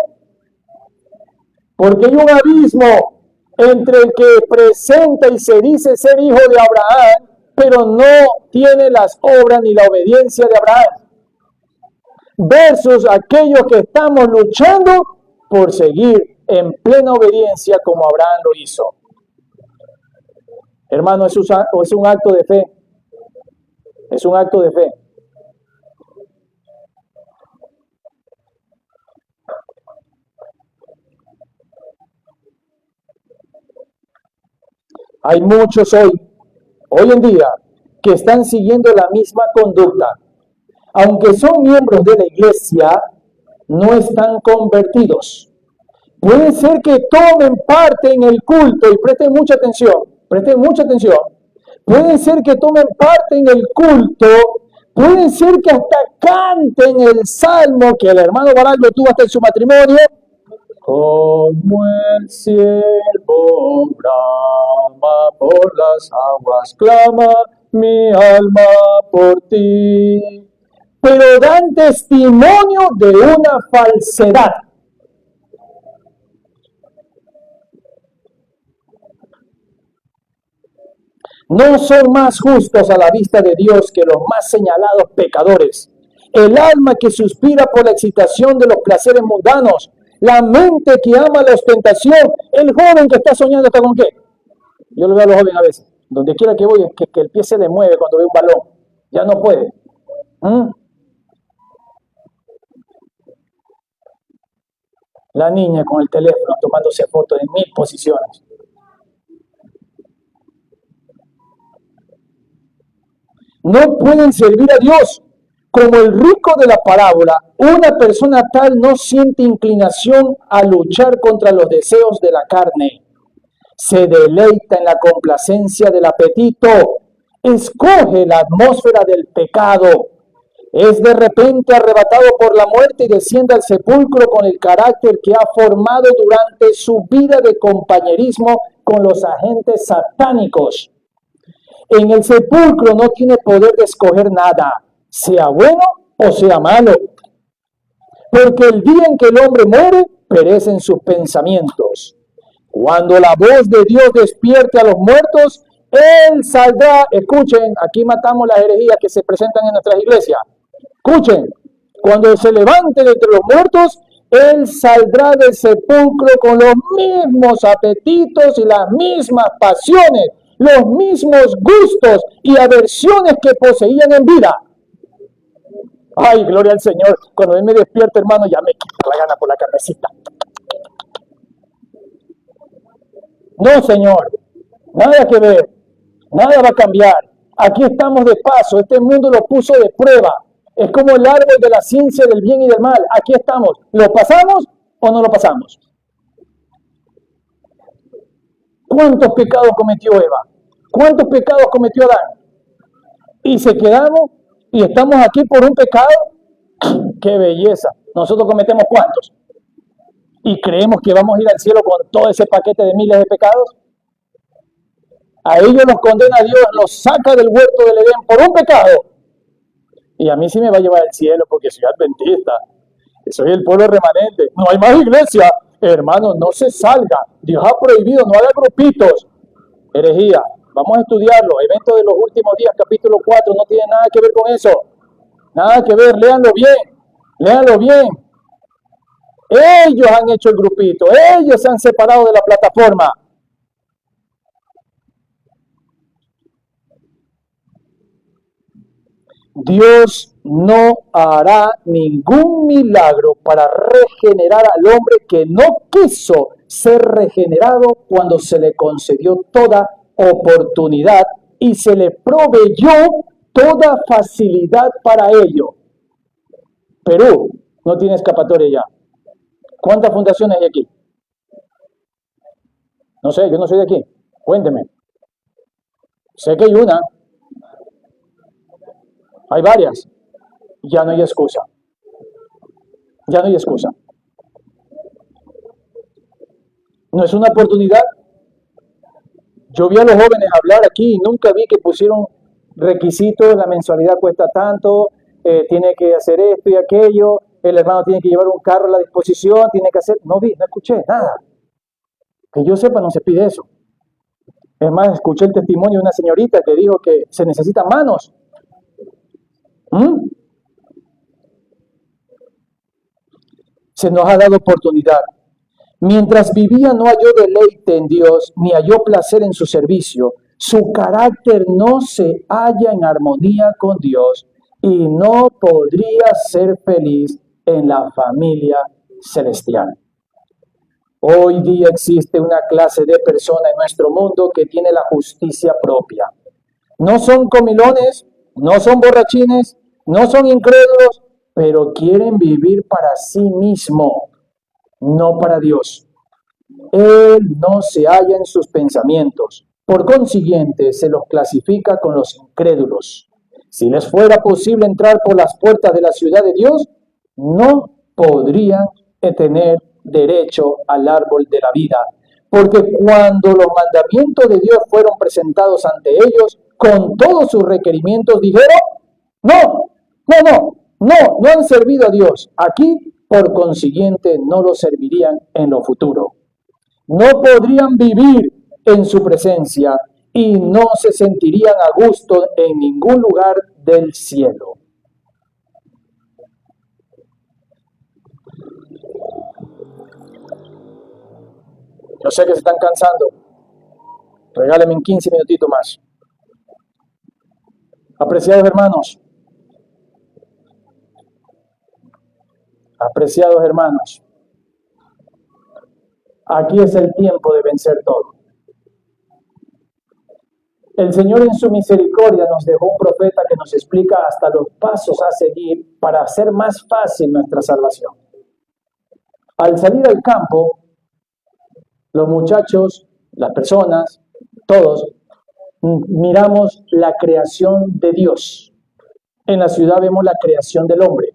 Porque hay un abismo entre el que presenta y se dice ser hijo de Abraham, pero no tiene las obras ni la obediencia de Abraham, versus aquellos que estamos luchando por seguir en plena obediencia como Abraham lo hizo. Hermano, es un acto de fe. Es un acto de fe. Hay muchos hoy en día, que están siguiendo la misma conducta. Aunque son miembros de la iglesia, no están convertidos. Puede ser que tomen parte en el culto, y presten mucha atención. Puede ser que tomen parte en el culto, puede ser que hasta canten el salmo que el hermano Barak lo tuvo hasta en su matrimonio. Como el siervo brama por las aguas, clama mi alma por ti. Pero dan testimonio de una falsedad. No son más justos a la vista de Dios que los más señalados pecadores. El alma que suspira por la excitación de los placeres mundanos. La mente que ama la ostentación. El joven que está soñando hasta con qué. Yo lo veo a los jóvenes a veces. Donde quiera que voy, es que el pie se le mueve cuando ve un balón. Ya no puede. La niña con el teléfono tomándose fotos en 1000 posiciones. No pueden servir a Dios. Como el rico de la parábola, una persona tal no siente inclinación a luchar contra los deseos de la carne. Se deleita en la complacencia del apetito. Escoge la atmósfera del pecado. Es de repente arrebatado por la muerte y desciende al sepulcro con el carácter que ha formado durante su vida de compañerismo con los agentes satánicos. En el sepulcro no tiene poder de escoger nada, sea bueno o sea malo. Porque el día en que el hombre muere, perecen sus pensamientos. Cuando la voz de Dios despierte a los muertos, Él saldrá. Escuchen, aquí matamos las herejías que se presentan en nuestras iglesias. Escuchen, cuando se levante de entre los muertos, Él saldrá del sepulcro con los mismos apetitos y las mismas pasiones, los mismos gustos y aversiones que poseían en vida. Ay, gloria al Señor. Cuando Él me despierta, hermano, ya me quita la gana por la carnecita. No, Señor, nada que ver, nada va a cambiar. Aquí estamos de paso, este mundo lo puso de prueba. Es como el árbol de la ciencia del bien y del mal. Aquí estamos. ¿Lo pasamos o no lo pasamos? ¿Cuántos pecados cometió Eva? ¿Cuántos pecados cometió Adán? Y se quedamos y estamos aquí por un pecado. ¡Qué belleza! ¿Nosotros cometemos cuántos? ¿Y creemos que vamos a ir al cielo con todo ese paquete de miles de pecados? A ellos los condena Dios, los saca del huerto del Edén por un pecado. Y a mí sí me va a llevar al cielo porque soy adventista, soy el pueblo remanente. No hay más iglesia. Hermano, no se salga. Dios ha prohibido, no haga grupitos. Herejía. Vamos a estudiarlo. Evento de los últimos días, capítulo 4, no tiene nada que ver con eso. Nada que ver, léanlo bien. Léanlo bien. Ellos han hecho el grupito. Ellos se han separado de la plataforma. Dios no hará ningún milagro para regenerar al hombre que no quiso ser regenerado cuando se le concedió toda oportunidad y se le proveyó toda facilidad para ello. Perú no tiene escapatoria ya. ¿Cuántas fundaciones hay aquí? No sé, yo no soy de aquí. Cuénteme. Sé que hay una. Hay varias. Ya no hay excusa. Ya no hay excusa. No es una oportunidad. Yo vi a los jóvenes hablar aquí y nunca vi que pusieron requisitos, la mensualidad cuesta tanto, tiene que hacer esto y aquello, el hermano tiene que llevar un carro a la disposición, tiene que hacer... No vi, no escuché nada. Que yo sepa, no se pide eso. Es más, escuché el testimonio de una señorita que dijo que se necesitan manos. Se nos ha dado oportunidad. Mientras vivía no halló deleite en Dios, ni halló placer en su servicio. Su carácter no se halla en armonía con Dios y no podría ser feliz en la familia celestial. Hoy día existe una clase de persona en nuestro mundo que tiene la justicia propia. No son comilones, no son borrachines, no son incrédulos, pero quieren vivir para sí mismo, no para Dios. Él no se halla en sus pensamientos. Por consiguiente, se los clasifica con los incrédulos. Si les fuera posible entrar por las puertas de la ciudad de Dios, no podrían tener derecho al árbol de la vida. Porque cuando los mandamientos de Dios fueron presentados ante ellos, con todos sus requerimientos, dijeron, no han servido a Dios aquí, por consiguiente no lo servirían en lo futuro. No podrían vivir en su presencia y no se sentirían a gusto en ningún lugar del cielo. Yo sé que se están cansando. Regálenme 15 minutitos más. Apreciados hermanos, aquí es el tiempo de vencer todo. El Señor en su misericordia nos dejó un profeta que nos explica hasta los pasos a seguir para hacer más fácil nuestra salvación. Al salir al campo, los muchachos, las personas, todos, miramos la creación de Dios. En la ciudad vemos la creación del hombre.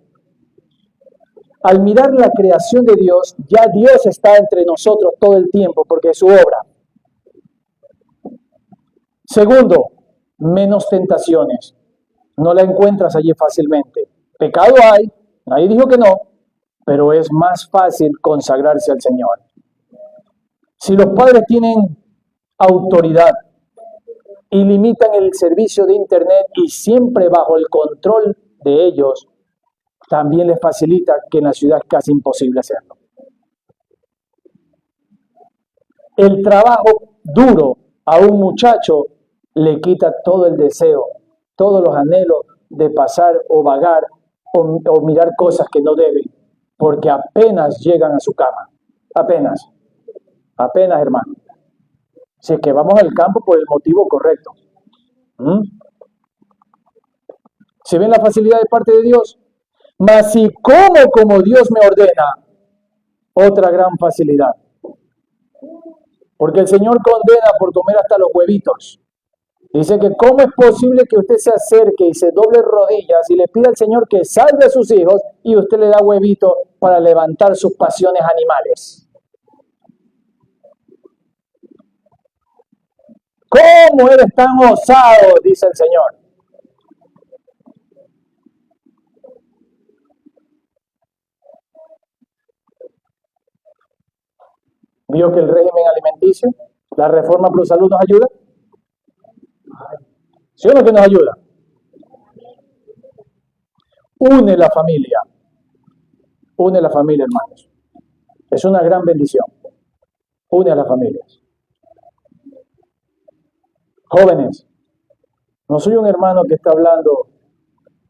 Al mirar la creación de Dios, ya Dios está entre nosotros todo el tiempo porque es su obra. Segundo, menos tentaciones. No la encuentras allí fácilmente. Pecado hay, nadie dijo que no, pero es más fácil consagrarse al Señor. Si los padres tienen autoridad y limitan el servicio de internet y siempre bajo el control de ellos, también les facilita que en la ciudad es casi imposible hacerlo. El trabajo duro a un muchacho le quita todo el deseo, todos los anhelos de pasar o vagar o mirar cosas que no deben, porque apenas llegan a su cama. Apenas, hermano. Si es que vamos al campo por el motivo correcto. ¿Se ven la facilidad de parte de Dios? Mas si como Dios me ordena, otra gran facilidad. Porque el Señor condena por comer hasta los huevitos. Dice que cómo es posible que usted se acerque y se doble rodillas y le pida al Señor que salve a sus hijos y usted le da huevito para levantar sus pasiones animales. ¿Cómo eres tan osado? Dice el Señor. ¿Vio que el régimen alimenticio, la reforma Plus Salud nos ayuda? ¿Sí o no que nos ayuda? Une la familia, hermanos. Es una gran bendición. Une a las familias. Jóvenes, no soy un hermano que está hablando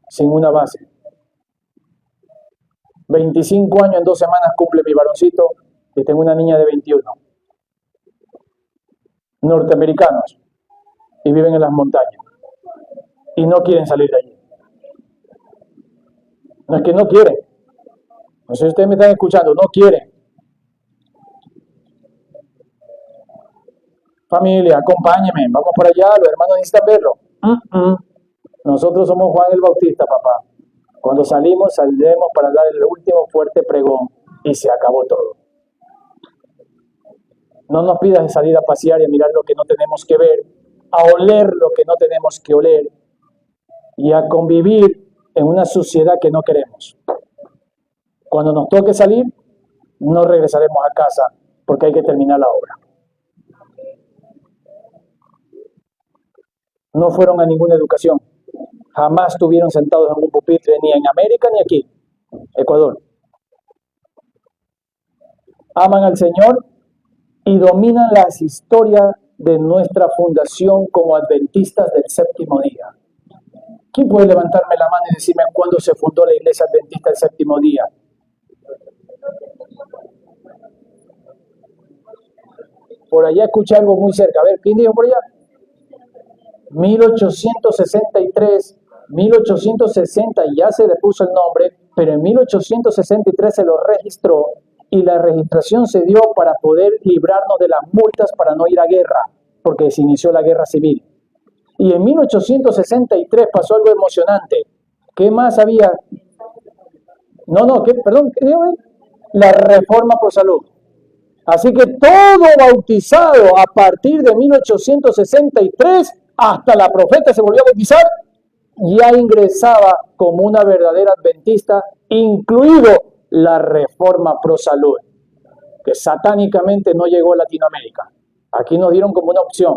sin una base. 25 años en 2 semanas cumple mi varoncito y tengo una niña de 21. Norteamericanos y viven en las montañas y no quieren salir de allí. No es que no quieren. No sé si ustedes me están escuchando, no quieren. Familia, acompáñenme, vamos por allá, los hermanos necesitan verlo. Nosotros somos Juan el Bautista, papá. Cuando salimos, saldremos para dar el último fuerte pregón y se acabó todo. No nos pidas salir a pasear y a mirar lo que no tenemos que ver, a oler lo que no tenemos que oler y a convivir en una sociedad que no queremos. Cuando nos toque salir, no regresaremos a casa porque hay que terminar la obra. No fueron a ninguna educación. Jamás estuvieron sentados en un pupitre ni en América ni aquí, Ecuador. Aman al Señor y dominan las historias de nuestra fundación como adventistas del séptimo día. ¿Quién puede levantarme la mano y decirme cuándo se fundó la iglesia adventista del séptimo día? Por allá escuché algo muy cerca. A ver, ¿quién dijo por allá? 1863, 1860 ya se le puso el nombre, pero en 1863 se lo registró y la registración se dio para poder librarnos de las multas para no ir a guerra, porque se inició la guerra civil. Y en 1863 pasó algo emocionante. ¿Qué más había? Perdón, ¿qué digo? La reforma por salud. Así que todo bautizado a partir de 1863, hasta la profeta se volvió a bautizar, ya ingresaba como una verdadera adventista, incluido la reforma pro salud, que satánicamente no llegó a Latinoamérica. Aquí nos dieron como una opción,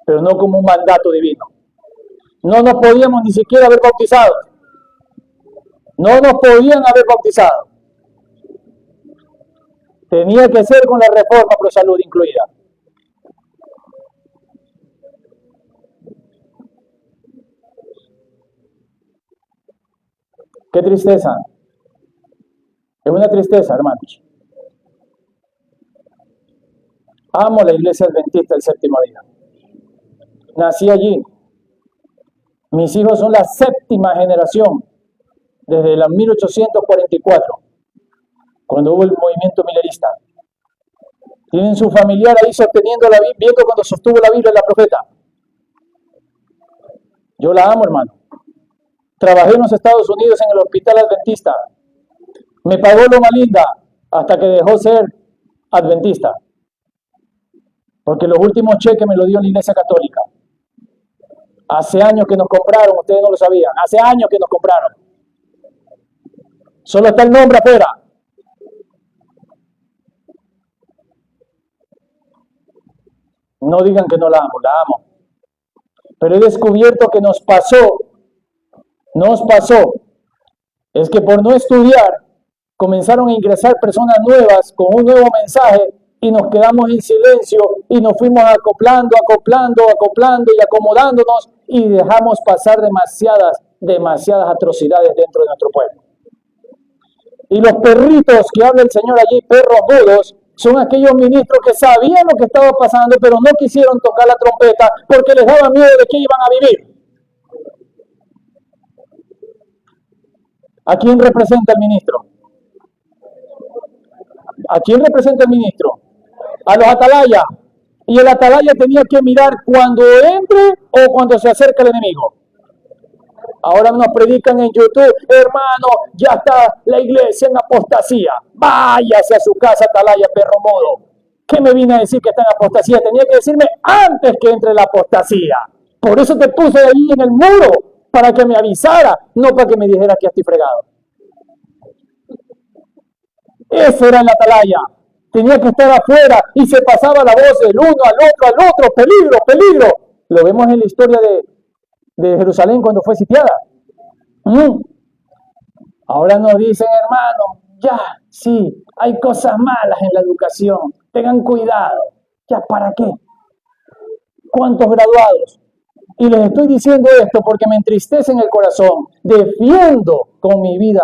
pero no como un mandato divino. No nos podíamos ni siquiera haber bautizado. No nos podían haber bautizado. Tenía que ser con la reforma pro salud incluida. Qué tristeza. Es una tristeza, hermanos. Amo la iglesia adventista del séptimo día. Nací allí. Mis hijos son la 7ª generación desde la 1844, cuando hubo el movimiento milerista. Tienen su familiar ahí sosteniendo la Biblia, viendo cuando sostuvo la Biblia la profeta. Yo la amo, hermano. Trabajé en los Estados Unidos en el hospital adventista. Me pagó Loma Linda hasta que dejó ser adventista. Porque los últimos cheques me los dio la Iglesia Católica. Hace años que nos compraron, ustedes no lo sabían. Hace años que nos compraron. Solo está el nombre afuera. No digan que no la amo. Pero he descubierto que nos pasó, es que por no estudiar, comenzaron a ingresar personas nuevas con un nuevo mensaje y nos quedamos en silencio y nos fuimos acoplando y acomodándonos y dejamos pasar demasiadas atrocidades dentro de nuestro pueblo. Y los perritos que habla el Señor allí, perros mudos, son aquellos ministros que sabían lo que estaba pasando, pero no quisieron tocar la trompeta porque les daba miedo de que iban a vivir. ¿A quién representa el ministro? ¿A quién representa el ministro? A los atalayas. Y el atalaya tenía que mirar cuando entre o cuando se acerca el enemigo. Ahora nos predican en YouTube, hermano, ya está la iglesia en apostasía. Váyase a su casa, atalaya, perro modo. ¿Qué me vine a decir que está en apostasía? Tenía que decirme antes que entre la apostasía. Por eso te puse ahí en el muro, para que me avisara, no para que me dijera que estoy fregado. Ese era el atalaya. Tenía que estar afuera y se pasaba la voz del uno al otro, peligro, peligro. Lo vemos en la historia de Jerusalén cuando fue sitiada. Ahora nos dicen, hermano, ya, sí, hay cosas malas en la educación, tengan cuidado. ¿Ya para qué? ¿Cuántos graduados? Y les estoy diciendo esto porque me entristece en el corazón. Defiendo con mi vida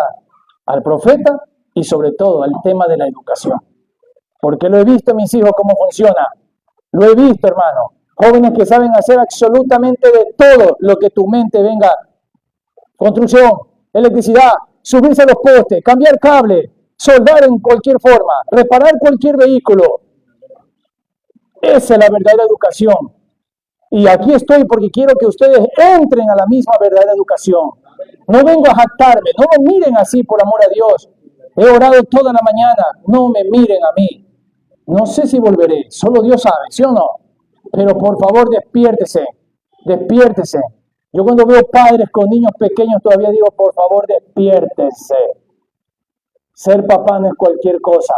al profeta y sobre todo al tema de la educación. Porque lo he visto en mis hijos cómo funciona. Lo he visto, hermano. Jóvenes que saben hacer absolutamente de todo lo que tu mente venga. Construcción, electricidad, subirse a los postes, cambiar cable, soldar en cualquier forma, reparar cualquier vehículo. Esa es la verdadera educación. Y aquí estoy porque quiero que ustedes entren a la misma verdadera educación. No vengo a jactarme, no me miren así por amor a Dios. He orado toda la mañana, no me miren a mí. No sé si volveré, solo Dios sabe, ¿sí o no? Pero por favor despiértese, despiértese. Yo cuando veo padres con niños pequeños todavía digo, por favor despiértese. Ser papá no es cualquier cosa.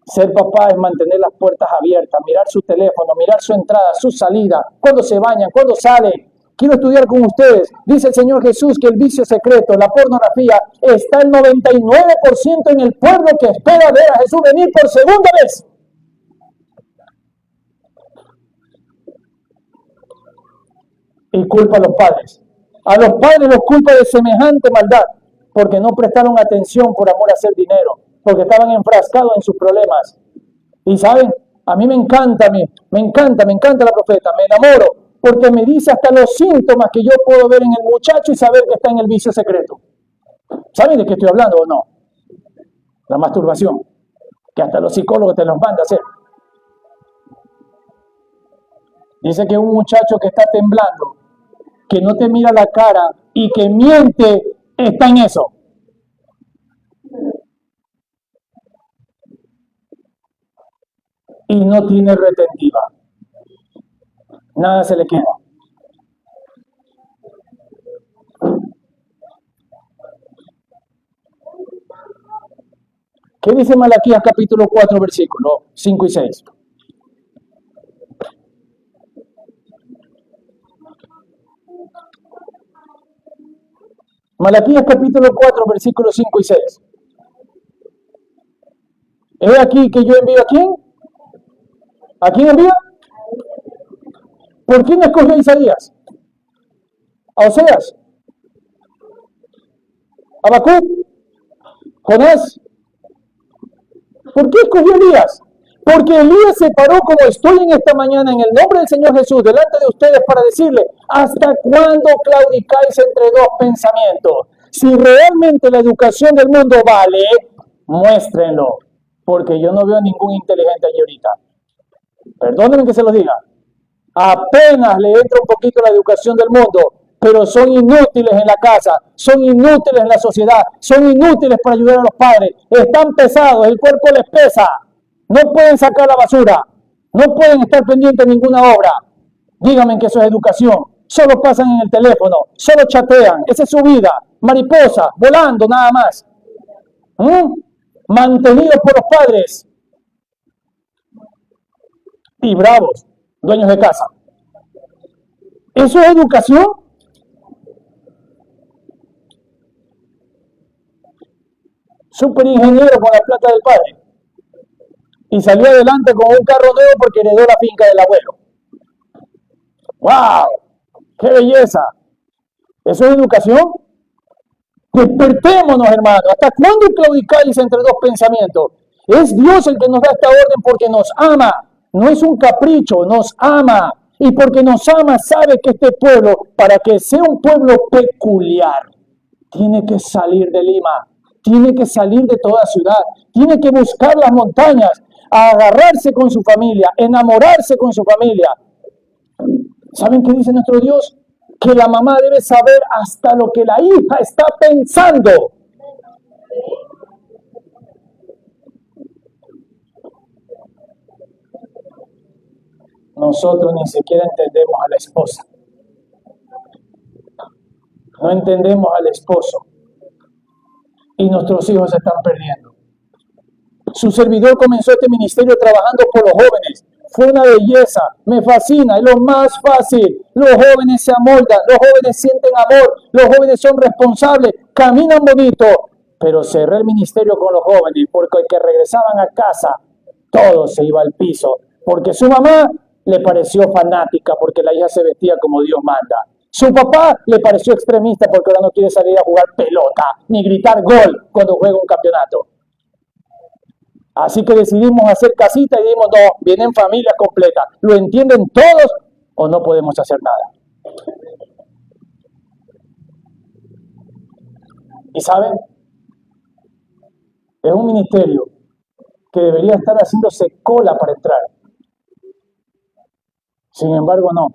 Ser papá es mantener las puertas abiertas, mirar su teléfono, mirar su entrada, su salida, cuando se bañan, cuando salen. Quiero estudiar con ustedes. Dice el Señor Jesús que el vicio secreto, la pornografía, está el 99% en el pueblo que espera ver a Jesús venir por segunda vez. Y culpa a los padres. A los padres los culpa de semejante maldad, porque no prestaron atención por amor a hacer dinero, porque estaban enfrascados en sus problemas. Y saben, a mí me encanta la profeta, me enamoro, porque me dice hasta los síntomas que yo puedo ver en el muchacho y saber que está en el vicio secreto. ¿Saben de qué estoy hablando o no? La masturbación, que hasta los psicólogos te los mandan a hacer. Dice que un muchacho que está temblando, que no te mira la cara y que miente, está en eso. Y no tiene retentiva. Nada se le queda. ¿Qué dice Malaquías capítulo 4, versículos 5 y 6? Malaquías capítulo 4, versículos 5 y 6. ¿Es aquí que yo envío a quién? ¿A quién envía? ¿Por quién escogió a Isaías? ¿A Oseas? ¿A Habacuc? ¿Jonás? ¿Por qué escogió a Elías? Porque Elías se paró como estoy en esta mañana en el nombre del Señor Jesús delante de ustedes para decirle, ¿hasta cuándo claudicáis entre dos pensamientos? Si realmente la educación del mundo vale, muéstrenlo, porque yo no veo ningún inteligente allí ahorita. Perdónenme que se lo diga. Apenas le entra un poquito la educación del mundo, pero son inútiles en la casa, son inútiles en la sociedad, son inútiles para ayudar a los padres. Están pesados, el cuerpo les pesa. No pueden sacar la basura, no pueden estar pendientes de ninguna obra. Díganme que eso es educación. Solo pasan en el teléfono, solo chatean, esa es su vida. Mariposa, volando nada más. Mantenidos por los padres. Y bravos, dueños de casa. ¿Eso es educación? Superingeniero con la plata del padre. Y salió adelante con un carro nuevo porque heredó la finca del abuelo. ¡Wow! ¡Qué belleza! ¿Eso es educación? Despertémonos, hermanos. ¿Hasta cuándo claudicáis entre dos pensamientos? Es Dios el que nos da esta orden porque nos ama. No es un capricho, nos ama. Y porque nos ama, sabe que este pueblo, para que sea un pueblo peculiar, tiene que salir de Lima, tiene que salir de toda ciudad, tiene que buscar las montañas, agarrarse con su familia, enamorarse con su familia. ¿Saben qué dice nuestro Dios? Que la mamá debe saber hasta lo que la hija está pensando. Nosotros ni siquiera entendemos a la esposa. No entendemos al esposo. Y nuestros hijos se están perdiendo. Su servidor comenzó este ministerio trabajando por los jóvenes. Fue una belleza, me fascina, es lo más fácil. Los jóvenes se amoldan, los jóvenes sienten amor, los jóvenes son responsables, caminan bonito. Pero cerré el ministerio con los jóvenes porque que regresaban a casa, todo se iba al piso. Porque su mamá le pareció fanática porque la hija se vestía como Dios manda. Su papá le pareció extremista porque ahora no quiere salir a jugar pelota ni gritar gol cuando juega un campeonato. Así que decidimos hacer casita y dijimos, no, vienen familias completas. ¿Lo entienden todos o no podemos hacer nada? ¿Y saben? Es un ministerio que debería estar haciéndose cola para entrar. Sin embargo, no.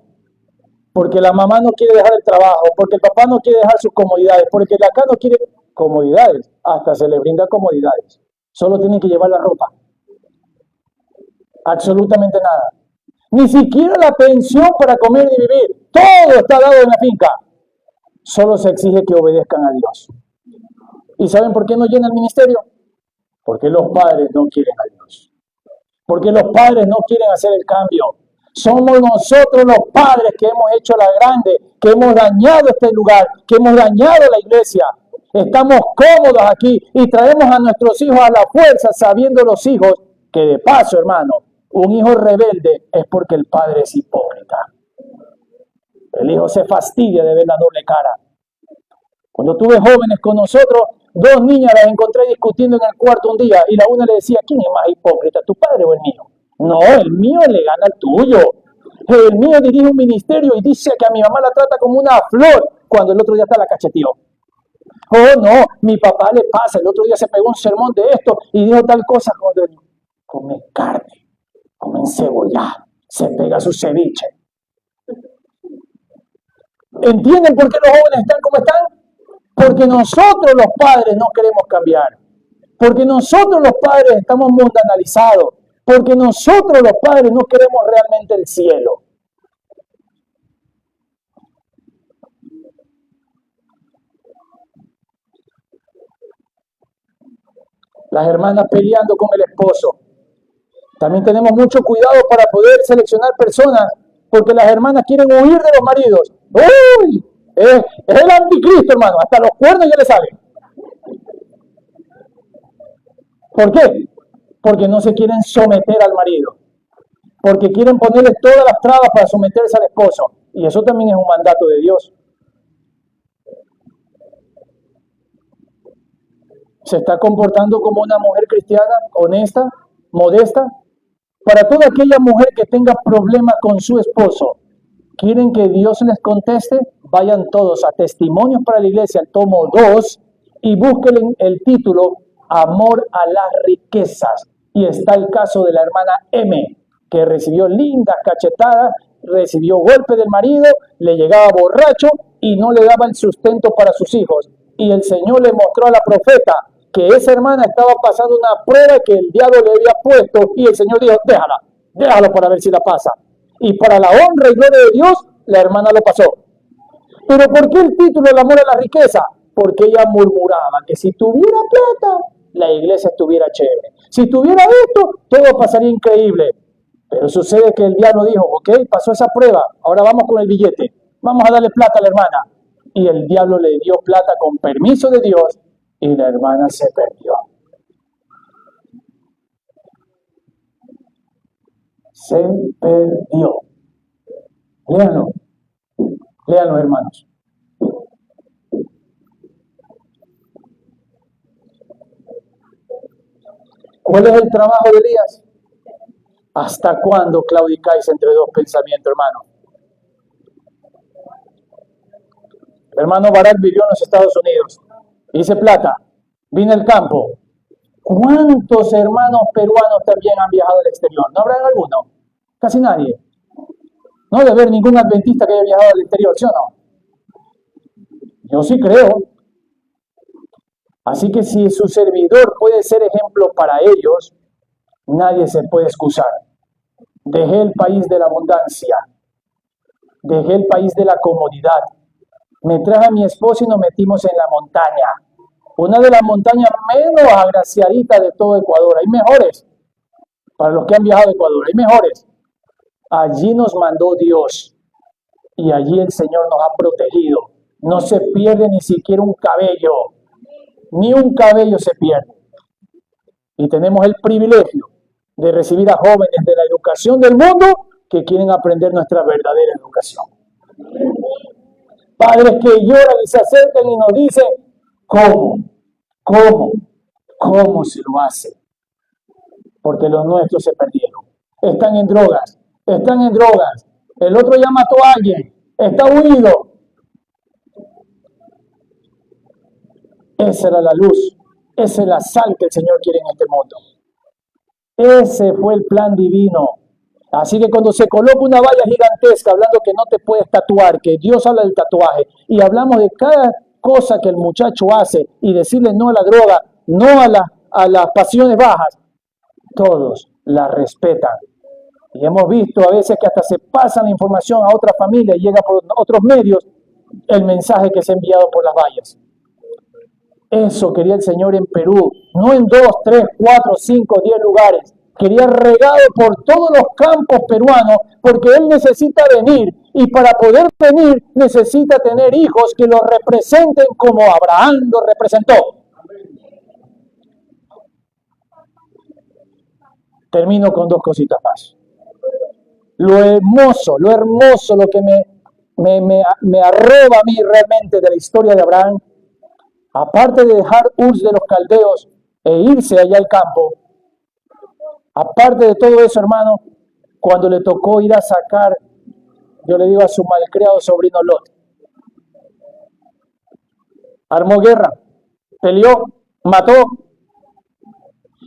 Porque la mamá no quiere dejar el trabajo, porque el papá no quiere dejar sus comodidades, porque el acá no quiere comodidades. Hasta se le brinda comodidades. Solo tienen que llevar la ropa. Absolutamente nada. Ni siquiera la pensión para comer y vivir. Todo está dado en la finca. Solo se exige que obedezcan a Dios. ¿Y saben por qué no llena el ministerio? Porque los padres no quieren a Dios. Porque los padres no quieren hacer el cambio. Somos nosotros los padres que hemos hecho la grande, que hemos dañado este lugar, que hemos dañado la iglesia. Estamos cómodos aquí y traemos a nuestros hijos a la fuerza, sabiendo los hijos que de paso, hermano, un hijo rebelde es porque el padre es hipócrita. El hijo se fastidia de ver la doble cara. Cuando tuve jóvenes con nosotros, 2 niñas las encontré discutiendo en el cuarto un día y la una le decía, ¿quién es más hipócrita, tu padre o el mío? No, el mío le gana al tuyo. El mío dirige un ministerio y dice que a mi mamá la trata como una flor cuando el otro día está la cacheteó. Oh, no, mi papá le pasa, el otro día se pegó un sermón de esto y dijo tal cosa como de, come carne, come cebolla, se pega su ceviche. ¿Entienden por qué los jóvenes están como están? Porque nosotros los padres no queremos cambiar. Porque nosotros los padres estamos mundanalizados. Porque nosotros los padres no queremos realmente el cielo. Las hermanas peleando con el esposo. También tenemos mucho cuidado para poder seleccionar personas, porque las hermanas quieren huir de los maridos. ¡Uy! Es el anticristo, hermano. Hasta los cuernos ya le salen. ¿Por qué? Porque no se quieren someter al marido. Porque quieren ponerle todas las trabas para someterse al esposo. Y eso también es un mandato de Dios. Se está comportando como una mujer cristiana, honesta, modesta. Para toda aquella mujer que tenga problemas con su esposo, ¿quieren que Dios les conteste? Vayan todos a Testimonios para la Iglesia, el tomo 2, y busquen el título Amor a las riquezas. Y está el caso de la hermana M, que recibió lindas cachetadas, recibió golpe del marido, le llegaba borracho y no le daba el sustento para sus hijos. Y el Señor le mostró a la profeta que esa hermana estaba pasando una prueba que el diablo le había puesto, y el Señor dijo, déjalo para ver si la pasa. Y para la honra y gloria de Dios, la hermana lo pasó. ¿Pero por qué el título El amor a la riqueza? Porque ella murmuraba que si tuviera plata, la iglesia estuviera chévere. Si tuviera esto, todo pasaría increíble. Pero sucede que el diablo dijo, ok, pasó esa prueba, ahora vamos con el billete, vamos a darle plata a la hermana. Y el diablo le dio plata con permiso de Dios, y la hermana se perdió. Se perdió. Léanlo, hermanos. ¿Cuál es el trabajo de Elías? ¿Hasta cuándo claudicáis entre dos pensamientos, hermano? El hermano Barak vivió en los Estados Unidos. Hice plata, vine al campo. ¿Cuántos hermanos peruanos también han viajado al exterior? ¿No habrá alguno? Casi nadie. No debe haber ningún adventista que haya viajado al exterior, ¿sí o no? Yo sí creo. Así que si su servidor puede ser ejemplo para ellos, nadie se puede excusar. Dejé el país de la abundancia. Dejé el país de la comodidad. Me traje a mi esposo y nos metimos en la montaña. Una de las montañas menos agraciaditas de todo Ecuador. Hay mejores. Para los que han viajado a Ecuador, hay mejores. Allí nos mandó Dios. Y allí el Señor nos ha protegido. No se pierde ni siquiera un cabello. Ni un cabello se pierde. Y tenemos el privilegio de recibir a jóvenes de la educación del mundo que quieren aprender nuestra verdadera educación. Padres que lloran y se acercan y nos dicen, ¿cómo se lo hace? Porque los nuestros se perdieron. Están en drogas. El otro ya mató a alguien. Está huido. Esa era la luz. Esa es la sal que el Señor quiere en este mundo. Ese fue el plan divino. Así que cuando se coloca una valla gigantesca hablando que no te puedes tatuar, que Dios habla del tatuaje, y hablamos de cada cosa que el muchacho hace y decirle no a la droga, no a las pasiones bajas, todos la respetan. Y hemos visto a veces que hasta se pasa la información a otra familia y llega por otros medios el mensaje que se ha enviado por las vallas. Eso quería el Señor en Perú, no en 2, 3, 4, 5, 10 lugares. Quería regado por todos los campos peruanos, porque Él necesita venir, y para poder venir necesita tener hijos que lo representen como Abraham lo representó. Termino con 2 cositas más. Lo hermoso, lo que me arroba a mí realmente de la historia de Abraham, aparte de dejar Ur de los Caldeos e irse allá al campo, aparte de todo eso, hermano, cuando le tocó ir a sacar, yo le digo a su malcriado sobrino Lot, armó guerra, peleó, mató,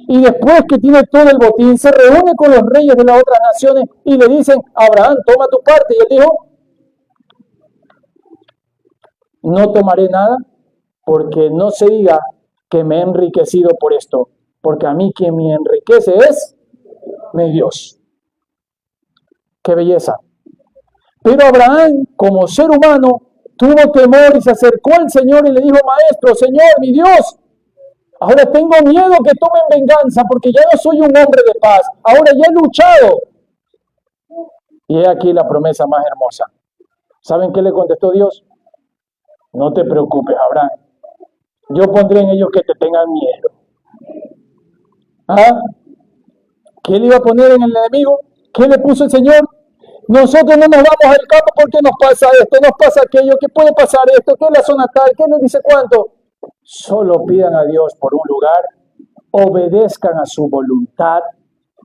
y después que tiene todo el botín, se reúne con los reyes de las otras naciones y le dicen, Abraham, toma tu parte, y él dijo, no tomaré nada, porque no se diga que me he enriquecido por esto, porque a mí quien me enriquece es mi Dios. ¡Qué belleza! Pero Abraham, como ser humano, tuvo temor y se acercó al Señor y le dijo, Maestro, Señor, mi Dios, ahora tengo miedo que tomen venganza porque ya no soy un hombre de paz, ahora ya he luchado. Y he aquí la promesa más hermosa. ¿Saben qué le contestó Dios? No te preocupes, Abraham. Yo pondré en ellos que te tengan miedo. ¿Ah? ¿Qué le iba a poner en el enemigo? ¿Qué le puso el Señor? Nosotros no nos vamos al campo porque nos pasa esto, nos pasa aquello, que puede pasar esto, que es la zona tal, que nos dice cuánto. Solo pidan a Dios por un lugar, obedezcan a su voluntad,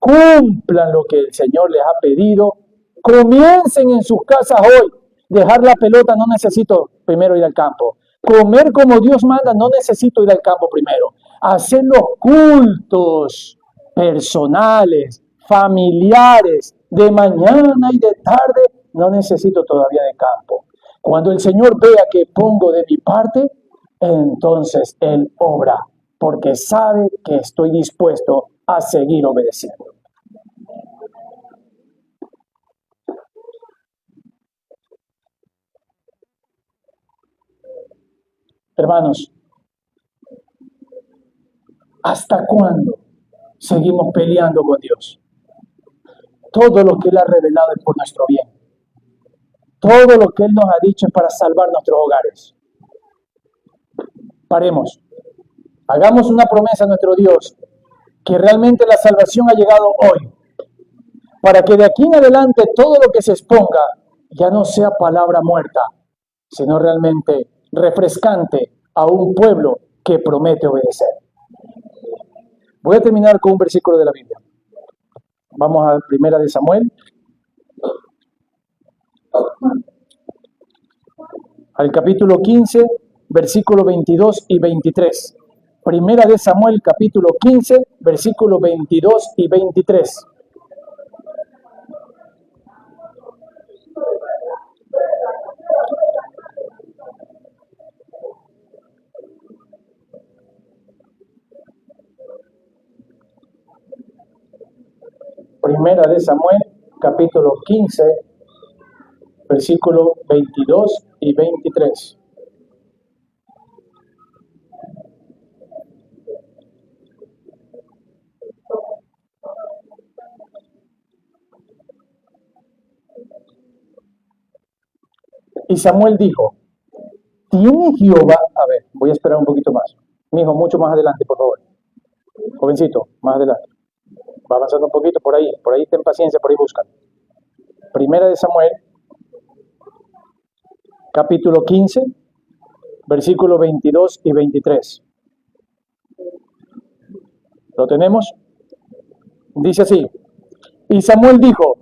cumplan lo que el Señor les ha pedido, comiencen en sus casas hoy. Dejar la pelota, no necesito primero ir al campo. Comer como Dios manda, no necesito ir al campo primero. Hacer los cultos personales, familiares, de mañana y de tarde, no necesito todavía de campo. Cuando el Señor vea que pongo de mi parte, entonces Él obra, porque sabe que estoy dispuesto a seguir obedeciendo. Hermanos, ¿hasta cuándo seguimos peleando con Dios? Todo lo que Él ha revelado es por nuestro bien. Todo lo que Él nos ha dicho es para salvar nuestros hogares. Paremos. Hagamos una promesa a nuestro Dios, que realmente la salvación ha llegado hoy, para que de aquí en adelante todo lo que se exponga ya no sea palabra muerta, sino realmente refrescante a un pueblo que promete obedecer. Voy a terminar con un versículo de la Biblia. Vamos a 1 de Samuel, al capítulo 15, versículos 22 y 23. 1 de Samuel, capítulo 15, versículos 22 y 23. Primera de Samuel, capítulo 15, versículos 22 y 23. Y Samuel dijo, ¿tiene Jehová? A ver, voy a esperar un poquito más. Mi hijo, mucho más adelante, por favor. Jovencito, más adelante. Va avanzando un poquito por ahí ten paciencia, por ahí buscan. Primera de Samuel, capítulo 15, versículos 22 y 23. ¿Lo tenemos? Dice así: y Samuel dijo: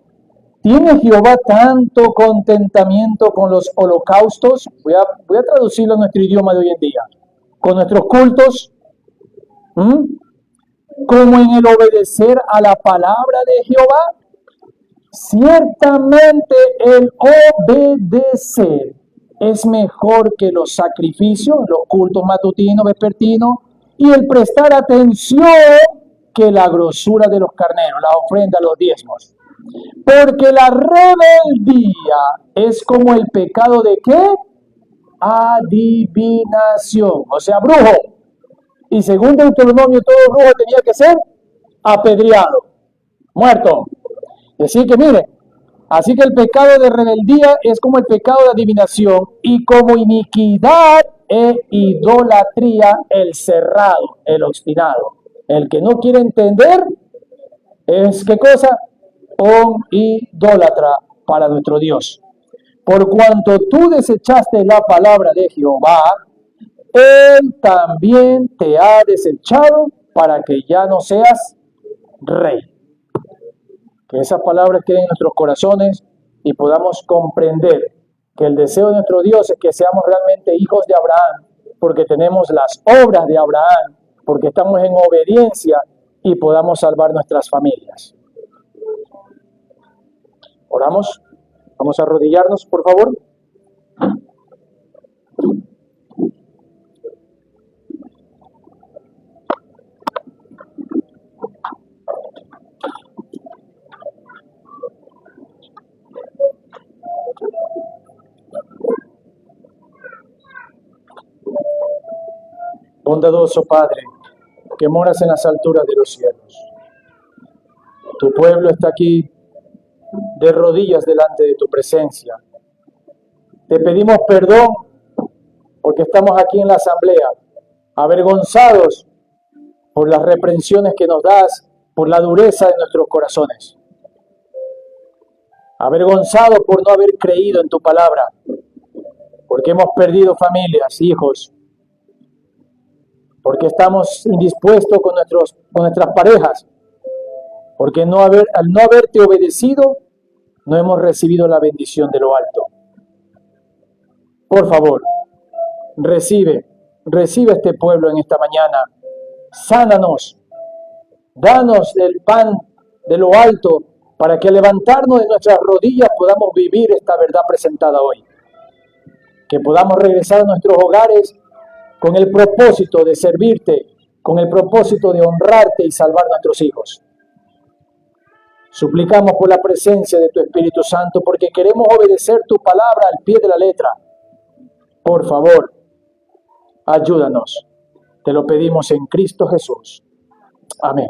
¿tiene Jehová tanto contentamiento con los holocaustos? Voy a traducirlo a nuestro idioma de hoy en día. Con nuestros cultos, como en el obedecer a la palabra de Jehová. Ciertamente el obedecer es mejor que los sacrificios, los cultos matutinos, vespertinos, y el prestar atención que la grosura de los carneros, la ofrenda, los diezmos. Porque la rebeldía es como el pecado de ¿qué? Adivinación, o sea, brujo. Y según Deuteronomio, todo brujo tenía que ser apedreado, muerto. Así que mire, así que el pecado de rebeldía es como el pecado de adivinación, y como iniquidad e idolatría el cerrado, el obstinado. El que no quiere entender es ¿qué cosa? Un idólatra para nuestro Dios. Por cuanto tú desechaste la palabra de Jehová, Él también te ha desechado para que ya no seas rey. Que esas palabras queden en nuestros corazones y podamos comprender que el deseo de nuestro Dios es que seamos realmente hijos de Abraham, porque tenemos las obras de Abraham, porque estamos en obediencia y podamos salvar nuestras familias. Oramos. Vamos a arrodillarnos, por favor. Bondadoso Padre, que moras en las alturas de los cielos, tu pueblo está aquí de rodillas delante de tu presencia. Te pedimos perdón porque estamos aquí en la asamblea, avergonzados por las reprensiones que nos das, por la dureza de nuestros corazones, avergonzados por no haber creído en tu palabra, porque hemos perdido familias, hijos, porque estamos indispuestos con nuestras parejas, porque al no haberte obedecido, no hemos recibido la bendición de lo alto. Por favor, recibe este pueblo en esta mañana. Sánanos, danos el pan de lo alto, para que al levantarnos de nuestras rodillas podamos vivir esta verdad presentada hoy. Que podamos regresar a nuestros hogares con el propósito de servirte, con el propósito de honrarte y salvar a nuestros hijos. Suplicamos por la presencia de tu Espíritu Santo, porque queremos obedecer tu palabra al pie de la letra. Por favor, ayúdanos. Te lo pedimos en Cristo Jesús. Amén.